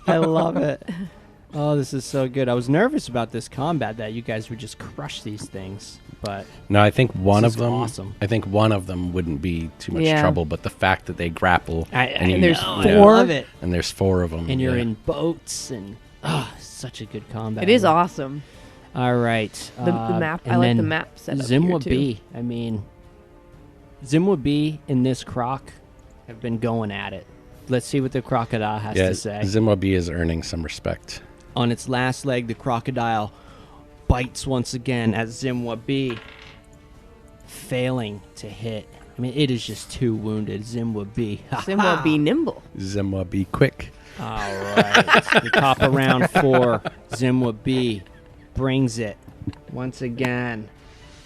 I love it. Oh, this is so good. I was nervous about this combat that you guys would just crush these things, but No, I think one This of is them. awesome. I think one of them wouldn't be too much Yeah. trouble, but the fact that they grapple And there's know, four? I love it. and there's 4 of them, And you're yeah. in boats, and such a good combat. It is awesome. All right. The map. I and like the then map setup Zimwa here, too. B. I mean, Zimwa B and this croc have been going at it. Let's see what the crocodile has Yeah, to say. Zimwabi is earning some respect. On its last leg, the crocodile bites once again at Zimwa B, failing to hit. I mean, it is just too wounded. Zimwa B. Simba be nimble. Zimwabi quick. All right. The top of round 4, Zimwa B brings it once again.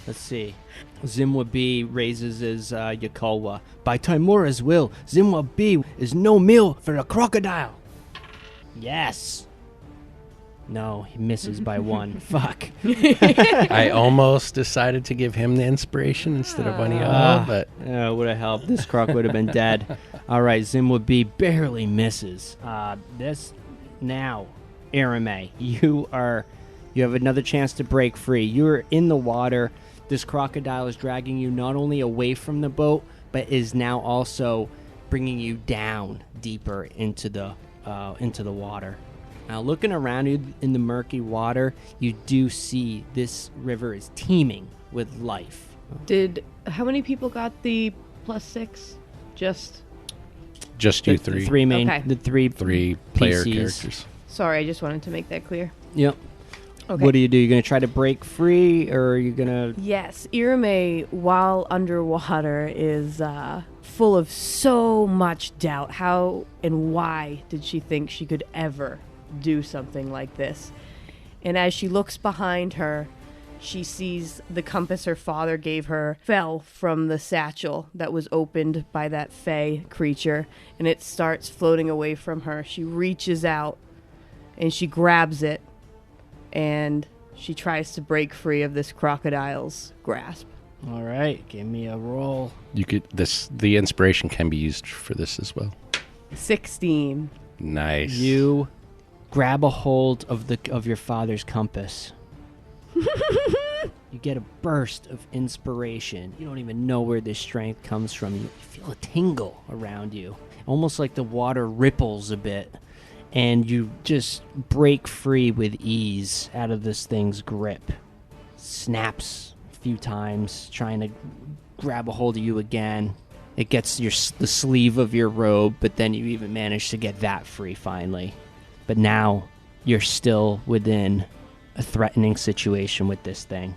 Let's see. Zimwa B raises his Yakalwa. By Taimura's will, Zimwa B is no meal for a crocodile. Yes. No, he misses by 1. Fuck. I almost decided to give him the inspiration instead of Aniala, but Yeah, would have helped. This croc would have been dead. All right, Zimwa B barely misses. This now, Arame, you have another chance to break free. You're in the water. This crocodile is dragging you not only away from the boat, but is now also bringing you down deeper into the water. Now, looking around you in the murky water, you do see this river is teeming with life. How many people got the +6? Just just you The three. three main, Okay. the three 3 player PCs. characters. sorry, I just wanted to make that clear. Yep. Okay. What do? You going to try to break free, or are you going to... Yes, Irame, while underwater, is full of so much doubt. How and why did she think she could ever do something like this? And as she looks behind her, she sees the compass her father gave her fell from the satchel that was opened by that fey creature, and it starts floating away from her. She reaches out, and she grabs it, and she tries to break free of this crocodile's grasp. All right, give me a roll. You could the inspiration can be used for this as well. 16. Nice. You grab a hold of your father's compass. You get a burst of inspiration. You don't even know where this strength comes from. You feel a tingle around you, almost like the water ripples a bit, and you just break free with ease out of this thing's grip. Snaps a few times, trying to grab a hold of you again. It gets the sleeve of your robe, but then you even manage to get that free finally. But now you're still within a threatening situation with this thing.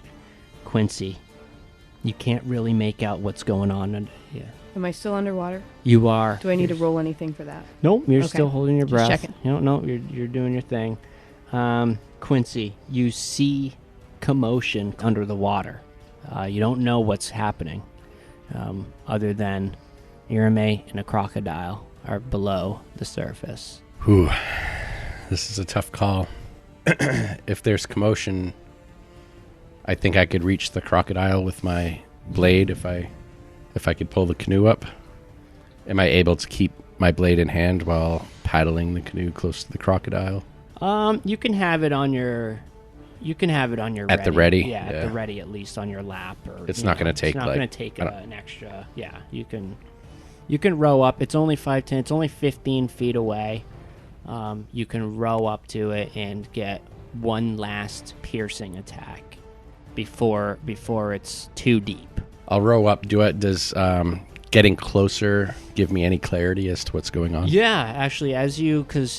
Quincy, you can't really make out what's going on under here. Am I still underwater? You are. Do I need to roll anything for that? Nope, you're Okay. still holding your Just breath. checking. No, you're doing your thing. Quincy, you see commotion under the water. You don't know what's happening, other than Irame and a crocodile are below the surface. Whew. This is a tough call. If there's commotion, I think I could reach the crocodile with my blade if I could pull the canoe up. Am I able to keep my blade in hand while paddling the canoe close to the crocodile? You can have it on your. You can have it on your At the ready? Yeah, at Yeah. the ready, at least on your lap. Or It's not going to take It's not like going to take I don't- an extra. Yeah, you can. You can row up. It's only 5'10". It's only 15 feet away. You can row up to it and get one last piercing attack before it's too deep. I'll row up. Does getting closer give me any clarity as to what's going on? Yeah, actually, because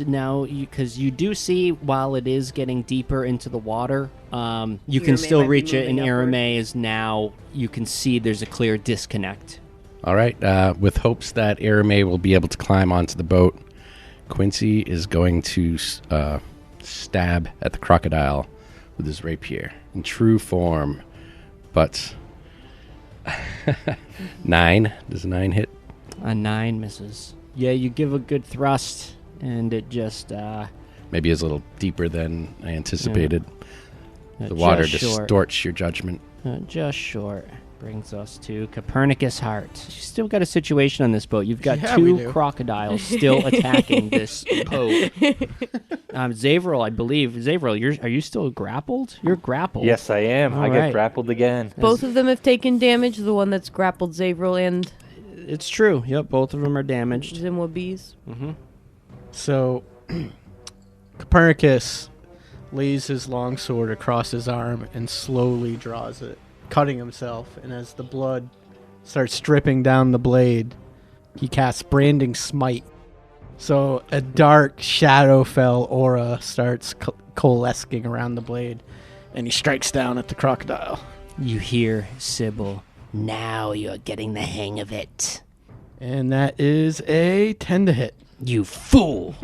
you do see while it is getting deeper into the water, you can Irame still might be reach it, and moving upward. Irame is now. You can see there's a clear disconnect. All right. With hopes that Irame will be able to climb onto the boat, Quincy is going to stab at the crocodile with his rapier in true form. But 9. Does a 9 hit? A 9 misses. Yeah, you give a good thrust, and it just Maybe it's a little deeper than I anticipated. The just water short. distorts your judgment. Just short. Brings us to Copernicus Heart. You still got a situation on this boat. You've got Yeah, we two do. crocodiles still attacking this boat. Zavril, I believe. Zavril, are you still grappled? You're grappled. Yes, I am. All I right. get grappled again. Both of them have taken damage. The one that's grappled Zavril and It's true. Yep, both of them are damaged. Zimwa bees. So Copernicus lays his long sword across his arm and slowly draws it, cutting himself. And as the blood starts dripping down the blade, he casts Branding Smite. So a dark Shadowfell aura starts coalescing around the blade, and he strikes down at the crocodile. You hear Sybil. Now you're getting the hang of it. And that is a 10 to hit. You fool.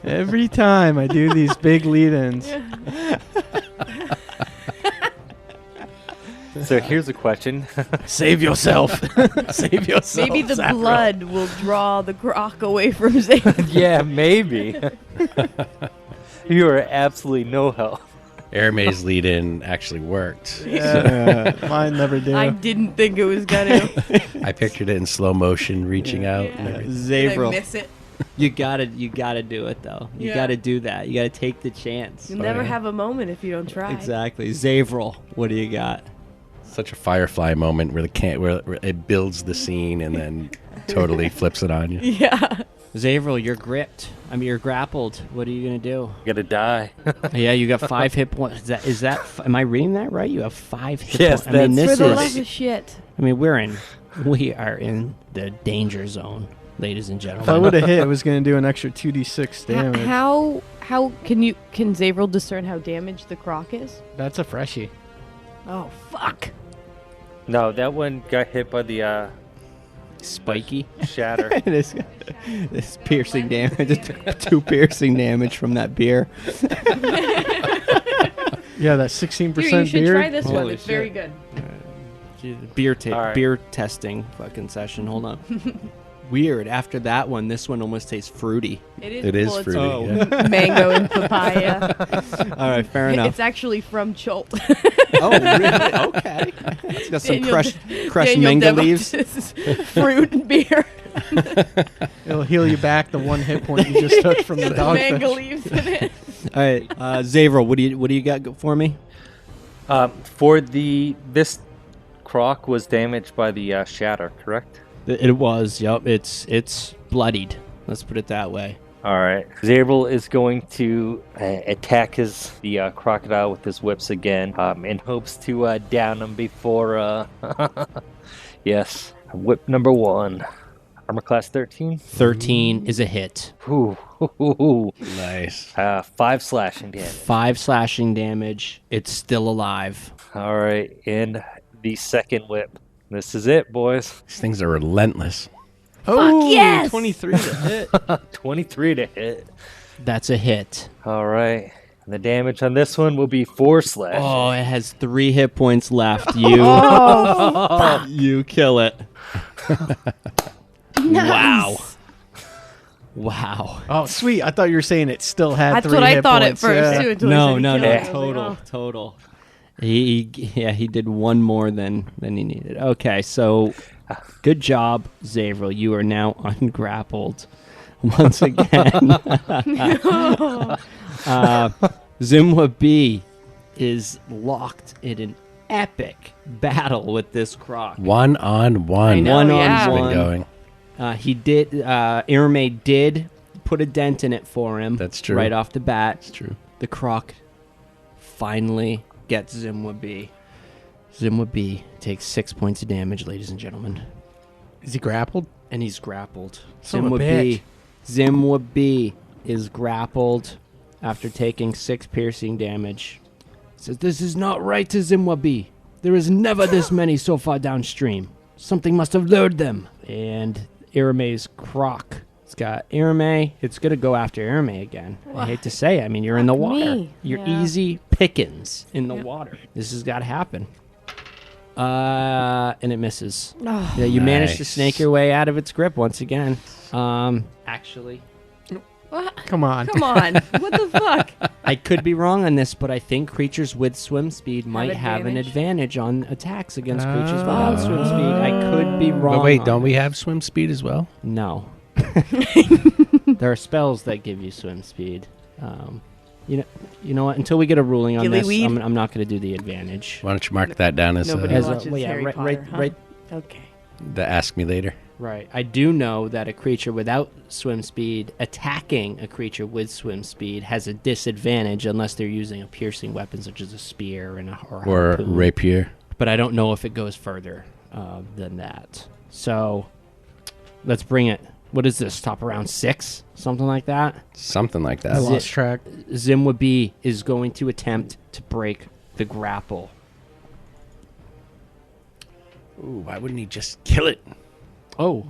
Every time I do these big lead-ins. So here's a question. Save yourself. Save yourself. Maybe the Zavril. blood will draw the croc away from Zavril. Yeah, maybe. You are absolutely no help. Arame's lead-in actually worked. Yeah, mine never do. I didn't think it was gonna. I pictured it in slow motion, reaching out. And Yeah. everything. Did I Zavril. miss it? You gotta do it though. You Yeah. gotta do that. You gotta take the chance. You'll never yeah. have a moment if you don't try. Exactly. Zavril, what do you got? Such a Firefly moment where where it builds the scene and then totally flips it on you. Yeah. Zavril, you're gripped. You're grappled. What are you gonna do? You gotta die. Yeah, you got 5 hit points. Is that? Am I reading that right? You have 5 hit Yes, points. I mean, that's- For this the love is. of shit. I mean, we are in the danger zone, ladies and If I gentlemen. would have hit, it was going to do an extra 2d6 damage. How can Zavril discern how damaged the croc is? That's a freshie. Oh fuck. No, that one got hit by the Spiky. shatter. this piercing damage. It took 2 piercing damage from that beer. Yeah, that 16% Here, you should beer. try this one. Holy It's very shit. good. Beer All right. beer testing fucking session. Hold on. Weird. After that one, this one almost tastes fruity. It is well, it's fruity. Oh. Yeah. mango and papaya. All right, fair enough. It's actually from Cholt. Oh, really? Okay. It's got some Daniel crushed Daniel mango developed leaves. this fruit and beer. It'll heal you back the 1 hit point you just took from the Mango dogfish. leaves in it. All right, Zavril, what do you got for me? For this croc was damaged by the shatter, correct? It was. Yep. It's bloodied. Let's put it that way. All right. Zavril is going to attack the crocodile with his whips again, in hopes to down him before. Yes, whip number 1, armor class 13. 13 is a hit. Ooh. Nice. 5 slashing damage. 5 slashing damage. It's still alive. All right, and the second whip. This is it, boys. These things are relentless. Oh, yes! 23 to hit. 23 to hit. That's a hit. All right. And the damage on this one will be 4 slash. Oh, it has 3 hit points left. You, you kill it. Wow. Wow. Oh, sweet. I thought you were saying it still had That's 3 what I hit thought points. at first, Yeah. too. Until No, he no, said no. he killed it. I was like, Total. He did one more than he needed. Okay, so good job, Zavril. You are now ungrappled once again. Zimwa B is locked in an epic battle with this croc. 1-on-1. I know, One yeah. on Been one. going. He did. Irame did put a dent in it for him. That's true. Right off the bat. It's true. The croc finally gets Zimwa B. Zimwa B takes 6 points of damage, ladies and gentlemen. Is he grappled? And he's grappled. Son of a bitch. Zimwa B is grappled after taking 6 piercing damage. Says, "This is not right to Zimwa B. There is never this many so far downstream. Something must have lured them." And Irame's croc. It's got Irame. It's going to go after Irame again. I hate to say it. I mean, you're in the Fuck water. me. You're Yeah. easy pickings in the Yep. water. This has got to happen. And it misses. Oh. Yeah, you managed to Nice. snake your way out of its grip once again. Actually, What? Come on. Come on. What the fuck? I could be wrong on this, but I think creatures with swim speed might have an advantage? advantage on attacks against creatures without swim speed. I could be wrong. But wait, on don't we that. have swim speed as well? No. There are spells that give you swim speed. You know what? Until we get a ruling on this, Gillyweed? I'm not going to do the advantage. Why don't you mark that down as Nobody As a, a- watches well, yeah, Harry right- Potter, huh? right- Okay. the ask me later? Right. I do know that a creature without swim speed attacking a creature with swim speed has a disadvantage unless they're using a piercing weapon such as a spear and or Or harpoon. rapier? But I don't know if it goes further than that. So let's bring it. What is this? Top around 6? Something like that? Something like I that. lost track. Zimwa B is going to attempt to break the grapple. Ooh, why wouldn't he just kill it? Oh,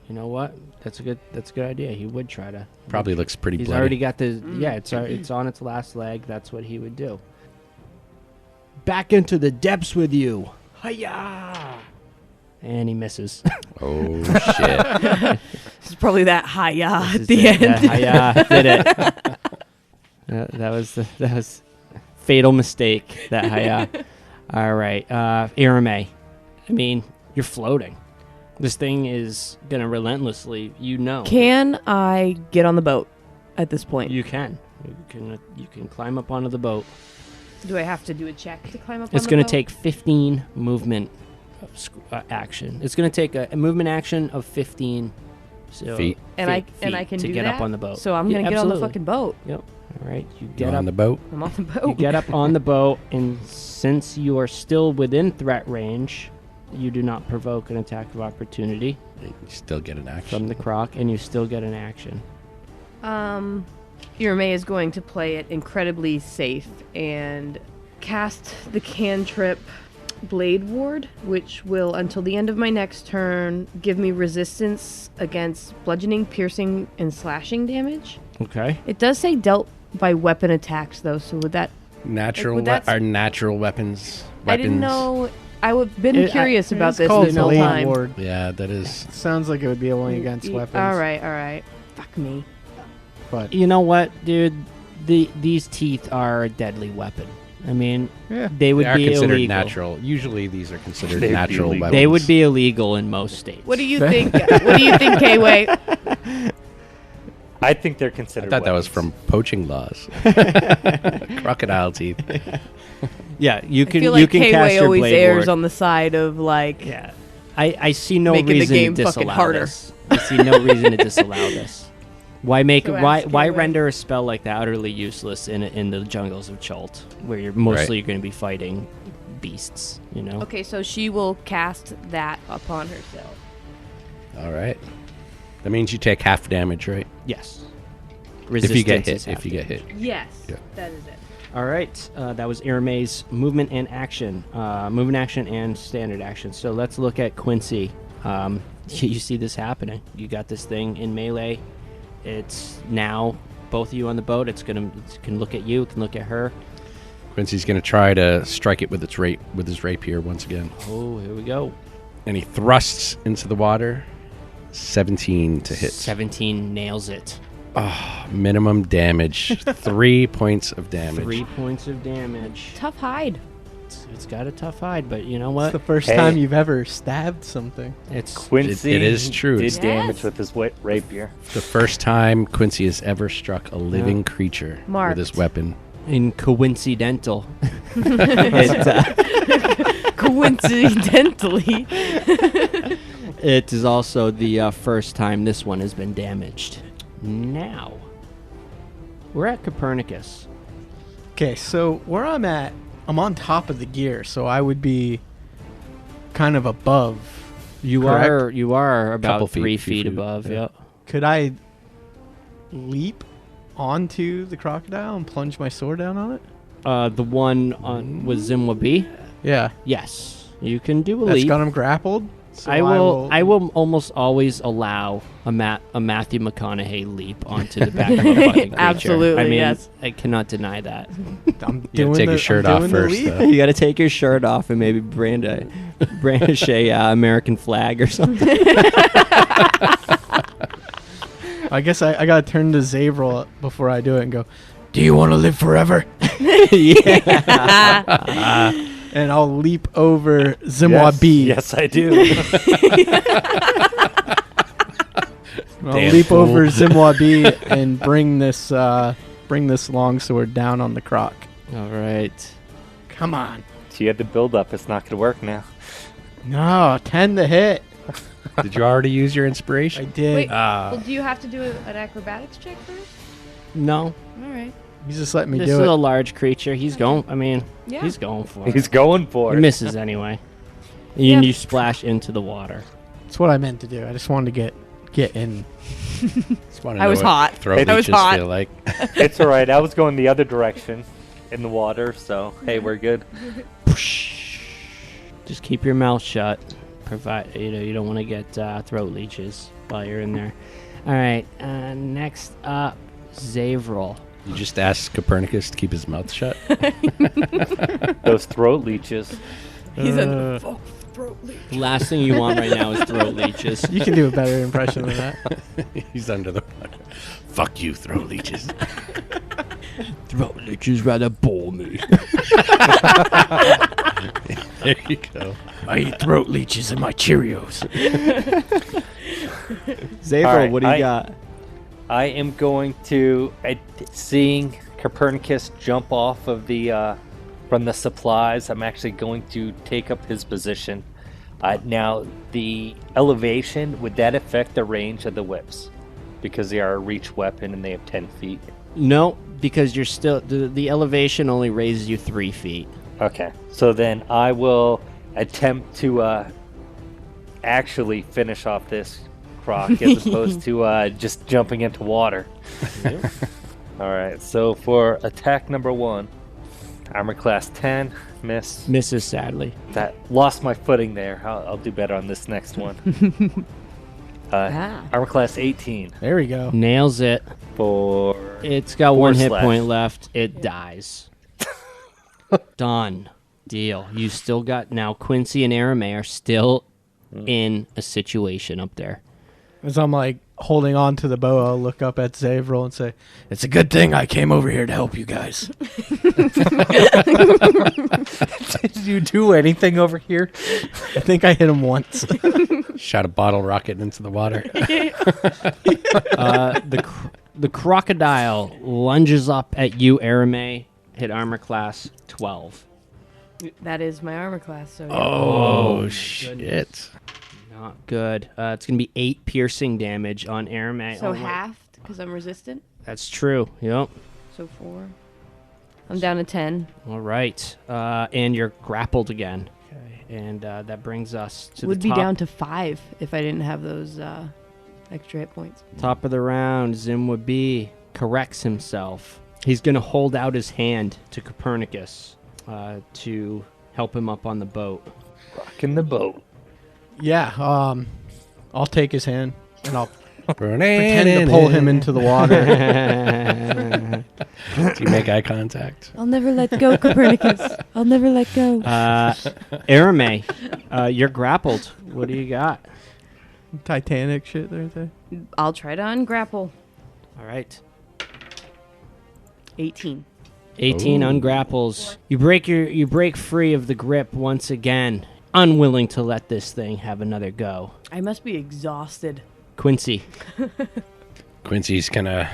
you know what? That's a good idea. He would try to. Probably looks pretty He's bloody. already got the it's on its last leg. That's what he would do. Back into the depths with you. Hiya! And he misses. Oh, shit. It's probably that hi-ya This at is the it. end. Hiya! Did it. That was fatal mistake. That hiya. All right, Irame. I mean, you're floating. This thing is gonna relentlessly. Can I get on the boat at this point? You can climb up onto the boat. Do I have to do a check to climb up It's on the going to boat? take 15 movement action. It's going to take a movement action of 15 Feet. And I feet can to do get that? up on the boat. So I'm Yeah, going to get on the absolutely. fucking boat. Yep. All right. You You get on up. the boat? I'm on the boat. You get up on the boat, and since you are still within threat range, you do not provoke an attack of opportunity You still get an action. from the croc, and you still get an action. Irame is going to play it incredibly safe and cast the cantrip Blade Ward, which will, until the end of my next turn, give me resistance against bludgeoning, piercing, and slashing damage. Okay. It does say dealt by weapon attacks, though, so would that... Natural Would that- are natural weapons. I didn't know... I've been curious about this called this whole Blade time. Ward. Yeah, that is. Sounds like it would be only against weapons. All right. Fuck me. But You know what, dude? These teeth are a deadly weapon. I mean, yeah, they would They are be considered illegal. natural. Usually these are considered They'd be natural illegal. weapons. They would be illegal in most states. What do you think? What do you think, K-Way? I think they're I considered. thought that was weapons. from poaching laws. Crocodile teeth. Yeah, you I can feel you like can cast K-Way your always blade errs ward. on the side of, like... Yeah, I see no Making the reason game to fucking disallow harder. this. I see no reason to disallow this. Why make So why ask why K-Way. render a spell like that utterly useless in the jungles of Chult, where you're mostly going to be fighting beasts? You know. Okay, so she will cast that upon herself. All right. That means you take half damage, right? Yes. If you get Resistance is hit. If you half get hit. Yes, Yeah. that is it. All right, that was Irame's movement and action. Movement action and standard action. So let's look at Quincy. You see this happening. You got this thing in melee. It's now both of you on the boat. It can look at you, it can look at her. Quincy's going to try to strike it with his rapier once again. Oh, here we go. And he thrusts into the water. 17 to hit. 17 nails it. Minimum damage. 3 points of damage. 3 points of damage. Tough hide. It's got a tough hide, but you know It's what? the first Hey. time you've ever stabbed something. It's Quincy It is true. did It's damage with his rapier. the first time Quincy has ever struck a living creature Marked. with his weapon. coincidental. It, Coincidentally. it is also the first time this one has been damaged. Now, we're at Copernicus. Okay, so where I'm at, I'm on top of the gear, so I would be kind of above. You Correct. are Couple about feet, 3 few feet feet, above. yeah. Yep. Could I leap onto the crocodile and plunge my sword down on it? The one on with Zimwa B. Yeah. Yes, you can do a That's leap. got him grappled. So I will almost always allow a Matthew McConaughey leap onto the back of a fucking creature. Absolutely, I mean, yes. I cannot deny that. I'm You gotta doing take the, your shirt I'm off doing the first, leap. though. You got to take your shirt off and maybe brandish a American flag or something. I guess I gotta turn to Zavril before I do it and go, "Do you want to live forever?" Yeah. And I'll leap over Zimwa B. Yes, I do. I'll Damn leap fool. over Zimwa B and bring this longsword down on the croc. All right. Come on. So you had the build up. It's not going to work now. No, 10 to hit. Did you already use your I inspiration? did. Wait, well, do you have to do an acrobatics check first? No, All right. He's just letting me this do is it. a large creature. He's going. I mean, Yeah. he's going for it. He's going for He it. misses anyway. And Yeah. you splash into the water. That's what I meant to do. I just wanted to get in. Just wanna I know was what hot. Throat I was leeches hot. feel like. It's all right. I was going the other direction in the water, so hey, we're good. Just keep your mouth shut. Provide you don't want to get throat leeches while you're in there. All right. Next up, Zavril. You just asked Copernicus to keep his mouth shut. Those throat leeches. He's Uh, a throat leech. The last thing you want right now is throat leeches. You can do a better impression than that. He's under the water. Fuck you, throat leeches. Throat leeches rather bore me. There you go. I eat throat leeches in my Cheerios. Zavril, All right, what do you got? I am going to, seeing Copernicus jump off of the from the supplies. I'm actually going to take up his position. Now, the elevation, would that affect the range of the whips? Because they are a reach weapon and they have 10 feet. No, because you're still the elevation only raises you 3 feet. Okay, so then I will attempt to actually finish off this croc as opposed to just jumping into water. All right, so for attack number 1, armor class 10, miss. Misses sadly. That lost my footing there. I'll do better on this next one. Armor class 18 There we go. Nails it. for It's got 4 one hit slash. point left. It dies. Done. Deal. You still got now. Quincy and Arame are still in a situation up there. As I'm like holding on to the bow, I'll look up at Zavril and say, "It's a good thing I came over here to help you guys." Did you do anything over here? I think I hit him once. Shot a bottle rocket into the water. The crocodile lunges up at you, Arame. Hit armor class 12. That is my armor class. So yeah. Oh, shit. Not good. It's going to be 8 piercing damage on Arame. So only. halved because I'm resistant. That's true. Yep. So 4. I'm down to 10. All right. And you're grappled again. Okay. And that brings us to Would the be top, down to 5 if I didn't have those extra hit points. top of the round. Zimwa B corrects himself. He's going to hold out his hand to Copernicus to help him up on the boat. Rocking the boat. Yeah, I'll take his hand and I'll Pretend pretend to pull him into the water. Do you make eye contact? I'll never let go, Copernicus. I'll never let go. Arame, you're grappled. What do you got? Titanic shit right there. I'll try to ungrapple. All right. 18. 18 ungrapples. You break free of the grip once again, unwilling to let this thing have another go. I must be exhausted. Quincy. Quincy's gonna,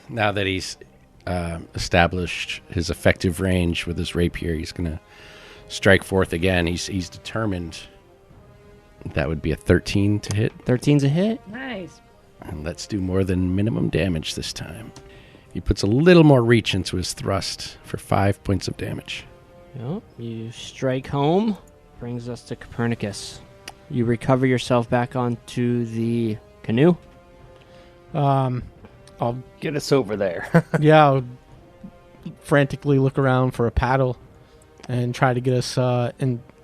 now that he's established his effective range with his rapier, he's gonna strike forth again. He's determined. That would be a 13 to hit. 13's a hit. Nice. And let's do more than minimum damage this time. He puts a little more reach into his thrust for 5 points of damage. Yep. You strike home. Brings us to Copernicus. You recover yourself back onto the canoe. I'll Get us over there. I'll frantically look around for a paddle and try to get us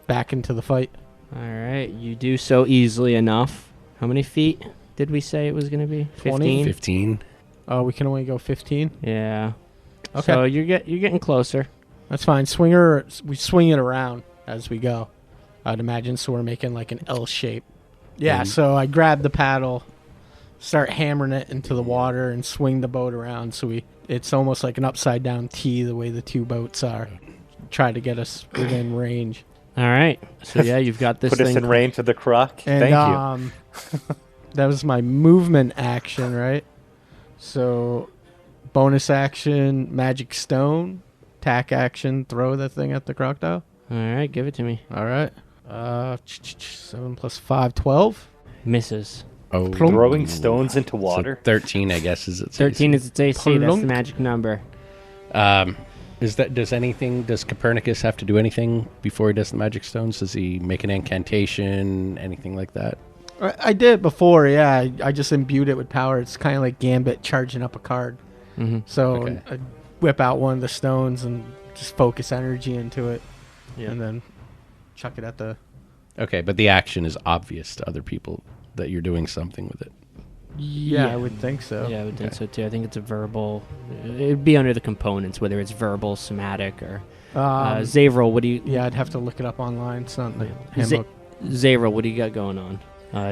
back into the fight. All right. You do so easily enough. How many feet did we say it was going to be? 20? 15. Oh, we can only go 15. Yeah. Okay. So you're getting closer. That's fine. We swing it around as we go, I'd imagine, so we're making like an L shape. Yeah, so I grab the paddle, start hammering it into the water, and swing the boat around so it's almost like an upside down T the way the two boats are. Try to get us within range. All right. So yeah, you've got this Put thing. us in range of the croc. And, Thank you. That was my movement action, right? So bonus action, magic stone, attack action, throw the thing at the crocodile. All right, give it to me. All right. 7 plus 5, 12. Misses. Oh, Throwing stones into water. So 13, I guess, is it? 13 is its AC. That's the Plunk. magic number. Does Copernicus have to do anything before he does the magic stones? Does he make an incantation, anything like that? I did it before, yeah. I just imbued it with power. It's kind of like Gambit charging up a card. Mm-hmm. So Okay. I whip out one of the stones and just focus energy into it. Yeah. And then chuck it at the... Okay, but the action is obvious to other people that you're doing something with it. Yeah, I would think so. Yeah, I would think so too. I think it's a verbal. It'd be under the components, whether it's verbal, somatic, or Zavril. What do you? Yeah, I'd have to look it up online. It's not in the Z- handbook. Zavril, what do you got going on?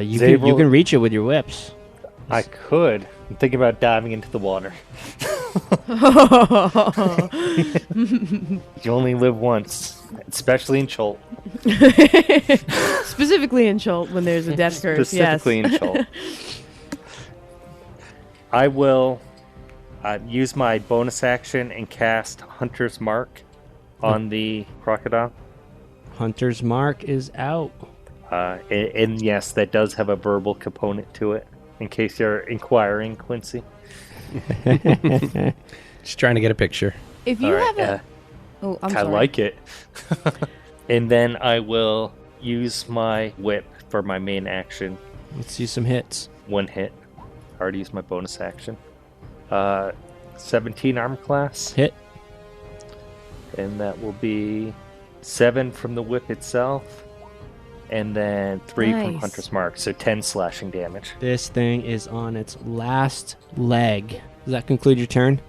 You Zavril- can reach it with your whips. I could. I'm thinking about diving into the water. You only live once, especially in Cholt. Specifically in Cholt when there's a death curse. Specifically Yes. in Cholt. I will use my bonus action and cast Hunter's Mark on the crocodile. Hunter's mark is out. And yes, that does have a verbal component to it, in case you're inquiring, Quincy. Just trying to get a picture. If you All right, have a... Oh, I'm I sorry. like it. And then I will use my whip for my main action. Let's see some hits. One hit. I already used my bonus action. 17 armor class. Hit. And that will be 7 from the whip itself. And then 3 from Nice. Hunter's Mark. So 10 slashing damage. This thing is on its last leg. Does that conclude your turn?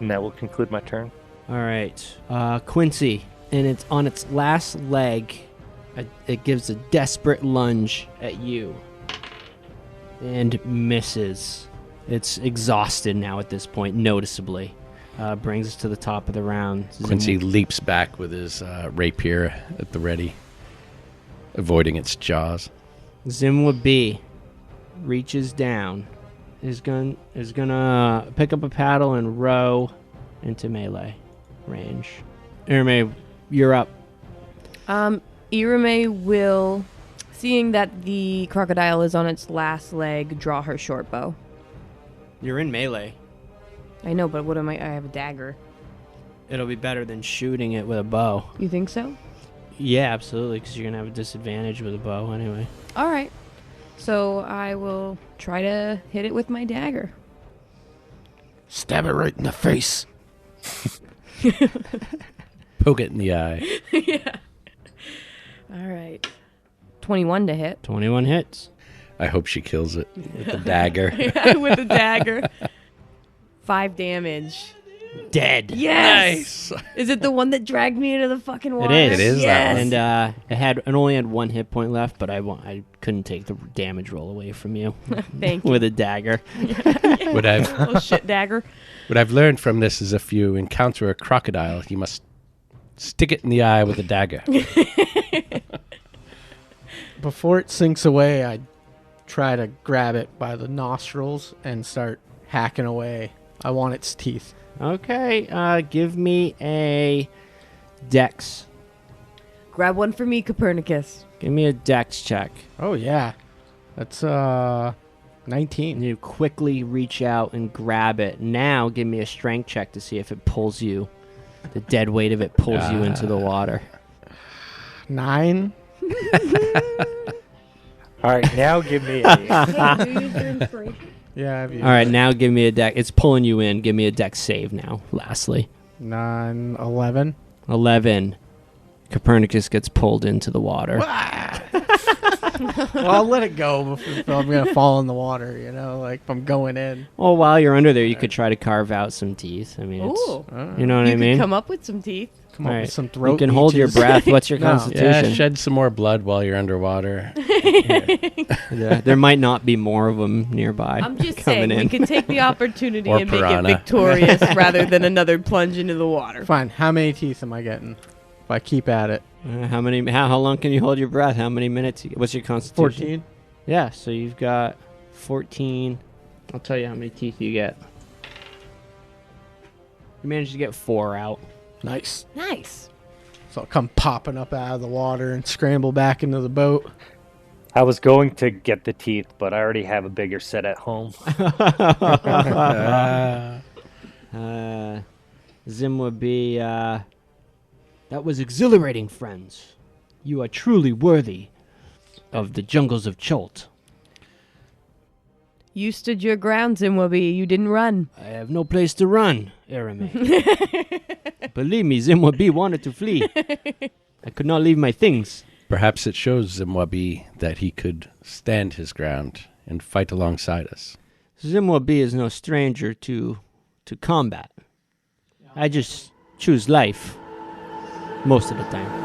And that will conclude my turn. All right, Quincy, and it's on its last leg. It gives a desperate lunge at you and misses. It's exhausted now at this point, noticeably. Brings us to the top of the round. Quincy leaps back with his rapier at the ready, avoiding its jaws. Zimwa B reaches down. Is gonna pick up a paddle and row into melee range. Irme, you're up. Irame will, seeing that the crocodile is on its last leg, draw her short bow. You're in melee. I know, but what am I have a dagger. It'll be better than shooting it with a bow. You think so? Yeah, absolutely, because you're gonna have a disadvantage with a bow anyway. All right. So I will try to hit it with my dagger. Stab it right in the face. Poke it in the eye. Yeah. All right. 21 to hit. 21 hits. I hope she kills it with the dagger. With the dagger. 5 damage. dead. Yes. Is it the one that dragged me into the fucking water? It is that Yes. one. And it only had 1 hit point left, but I couldn't take the damage roll away from you Thank you. with a dagger. What I've Oh shit, dagger. what I've learned from this is if you encounter a crocodile, you must stick it in the eye with a dagger. Before it sinks away, I try to grab it by the nostrils and start hacking away. I want its teeth. Okay, give me a dex. Grab one for me, Copernicus. Give me a dex check. Oh yeah, that's 19. And you quickly reach out and grab it. Now give me a strength check to see if it pulls you. The dead weight of it pulls you into the water. 9. All right, now give me a. Yeah. I've used All right, it. now give me a dex. It's pulling you in. Give me a dex save now. Lastly, 9, 11. 11. Copernicus gets pulled into the water. Well, I'll let it go if I'm gonna fall in the water. You know, like if I'm going in. Well, while you're under there, you could try to carve out some teeth. I mean, it's, Ooh. you know what You I could mean? come up with some teeth. Come up All with right. some throat. You can hold your leeches. breath. What's your No. constitution? Yeah, shed some more blood while you're underwater. Yeah, there might not be more of them nearby. I'm just coming saying, we in. could take the opportunity Or and piranha. make it victorious rather than another plunge into the water. Fine. How many teeth am I getting if I keep at it? How many? How long can you hold your breath? How many minutes? What's your constitution? 14. Yeah, so you've got 14. I'll tell you how many teeth you get. You managed to get 4 out. Nice. Nice. So I'll come popping up out of the water and scramble back into the boat. I was going to get the teeth, but I already have a bigger set at home. Zim would be, that was exhilarating, friends. You are truly worthy of the jungles of Cholt. You stood your ground, Zimwabi. You didn't run. I have no place to run, Erame. Believe me, Zimwabi wanted to flee. I could not leave my things. Perhaps it shows Zimwabi that he could stand his ground and fight alongside us. Zimwabi is no stranger to combat. I just choose life most of the time.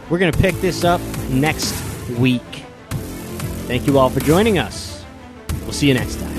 We're going to pick this up next week. Thank you all for joining us. We'll see you next time.